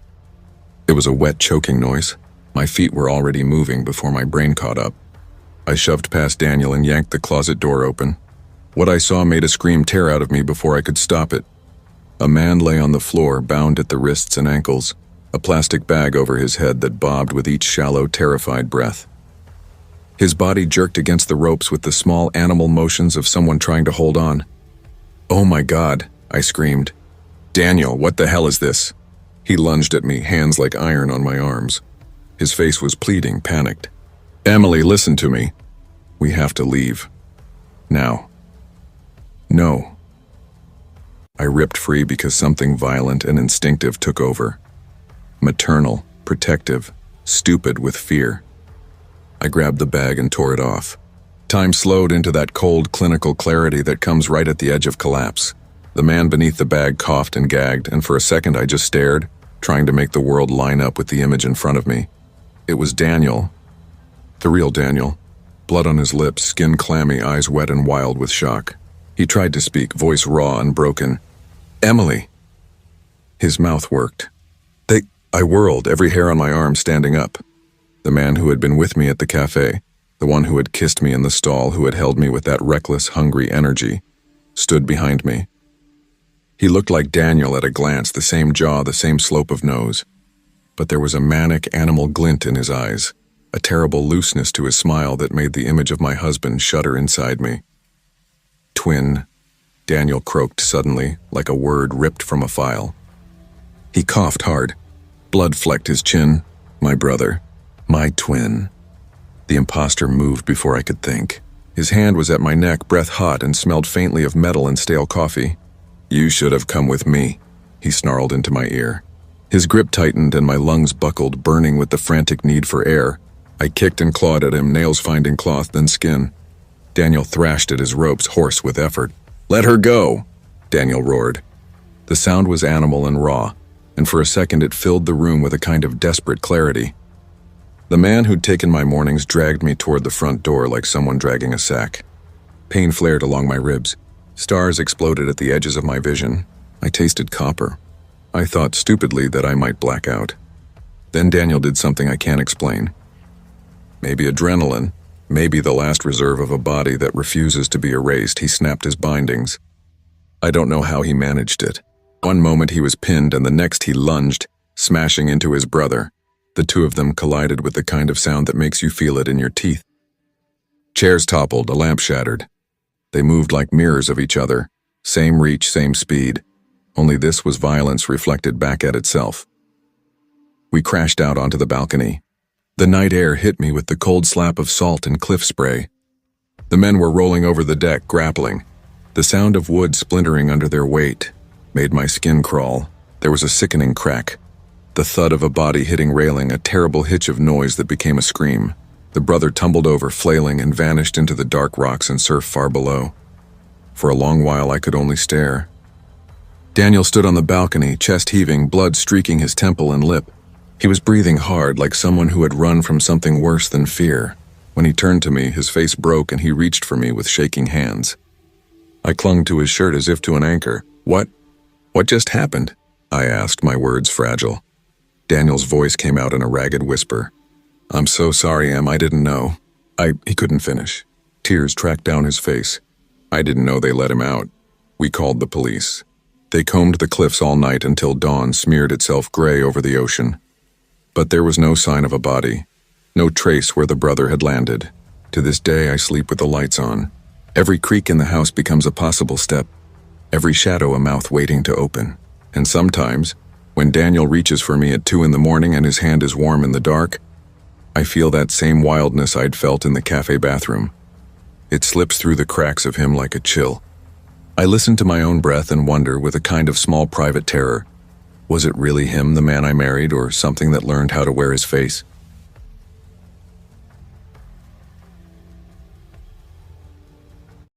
It was a wet, choking noise. My feet were already moving before my brain caught up. I shoved past Daniel and yanked the closet door open. What I saw made a scream tear out of me before I could stop it. A man lay on the floor, bound at the wrists and ankles, a plastic bag over his head that bobbed with each shallow, terrified breath. His body jerked against the ropes with the small animal motions of someone trying to hold on. "Oh my God," I screamed. "Daniel, what the hell is this?" He lunged at me, hands like iron on my arms. His face was pleading, panicked. "Emily, listen to me. We have to leave. Now." "No." I ripped free because something violent and instinctive took over. Maternal, protective, stupid with fear. I grabbed the bag and tore it off. Time slowed into that cold, clinical clarity that comes right at the edge of collapse. The man beneath the bag coughed and gagged, and for a second I just stared, trying to make the world line up with the image in front of me. It was Daniel. The real Daniel. Blood on his lips, skin clammy, eyes wet and wild with shock. He tried to speak, voice raw and broken. "Emily." His mouth worked. I whirled, every hair on my arm standing up. The man who had been with me at the cafe, the one who had kissed me in the stall, who had held me with that reckless, hungry energy, stood behind me. He looked like Daniel at a glance, the same jaw, the same slope of nose. But there was a manic, animal glint in his eyes, a terrible looseness to his smile that made the image of my husband shudder inside me. "Twin," Daniel croaked suddenly, like a word ripped from a file. He coughed hard. Blood flecked his chin. My brother. My twin. The imposter moved before I could think. His hand was at my neck, breath hot, and smelled faintly of metal and stale coffee. "You should have come with me," he snarled into my ear. His grip tightened and my lungs buckled, burning with the frantic need for air. I kicked and clawed at him, nails finding cloth, then skin. Daniel thrashed at his ropes, hoarse with effort. "Let her go!" Daniel roared. The sound was animal and raw, and for a second it filled the room with a kind of desperate clarity. The man who'd taken my mornings dragged me toward the front door like someone dragging a sack. Pain flared along my ribs. Stars exploded at the edges of my vision. I tasted copper. I thought stupidly that I might black out. Then Daniel did something I can't explain. Maybe adrenaline, maybe the last reserve of a body that refuses to be erased. He snapped his bindings. I don't know how he managed it. One moment he was pinned and the next he lunged, smashing into his brother. The two of them collided with the kind of sound that makes you feel it in your teeth. Chairs toppled, a lamp shattered. They moved like mirrors of each other. Same reach, same speed. Only this was violence reflected back at itself. We crashed out onto the balcony. The night air hit me with the cold slap of salt and cliff spray. The men were rolling over the deck, grappling. The sound of wood splintering under their weight made my skin crawl. There was a sickening crack. The thud of a body hitting railing, a terrible hitch of noise that became a scream. The brother tumbled over, flailing, and vanished into the dark rocks and surf far below. For a long while I could only stare. Daniel stood on the balcony, chest heaving, blood streaking his temple and lip. He was breathing hard, like someone who had run from something worse than fear. When he turned to me, his face broke and he reached for me with shaking hands. I clung to his shirt as if to an anchor. What just happened?" I asked, my words fragile. Daniel's voice came out in a ragged whisper. "I'm so sorry, Em, I didn't know." He couldn't finish. Tears tracked down his face. "I didn't know they let him out. We called the police. They combed the cliffs all night until dawn smeared itself gray over the ocean. But there was no sign of a body, no trace where the brother had landed. To this day I sleep with the lights on. Every creak in the house becomes a possible step, every shadow a mouth waiting to open. And sometimes, when Daniel reaches for me at 2 a.m. and his hand is warm in the dark, I feel that same wildness I'd felt in the cafe bathroom. It slips through the cracks of him like a chill. I listen to my own breath and wonder with a kind of small private terror. Was it really him, the man I married, or something that learned how to wear his face?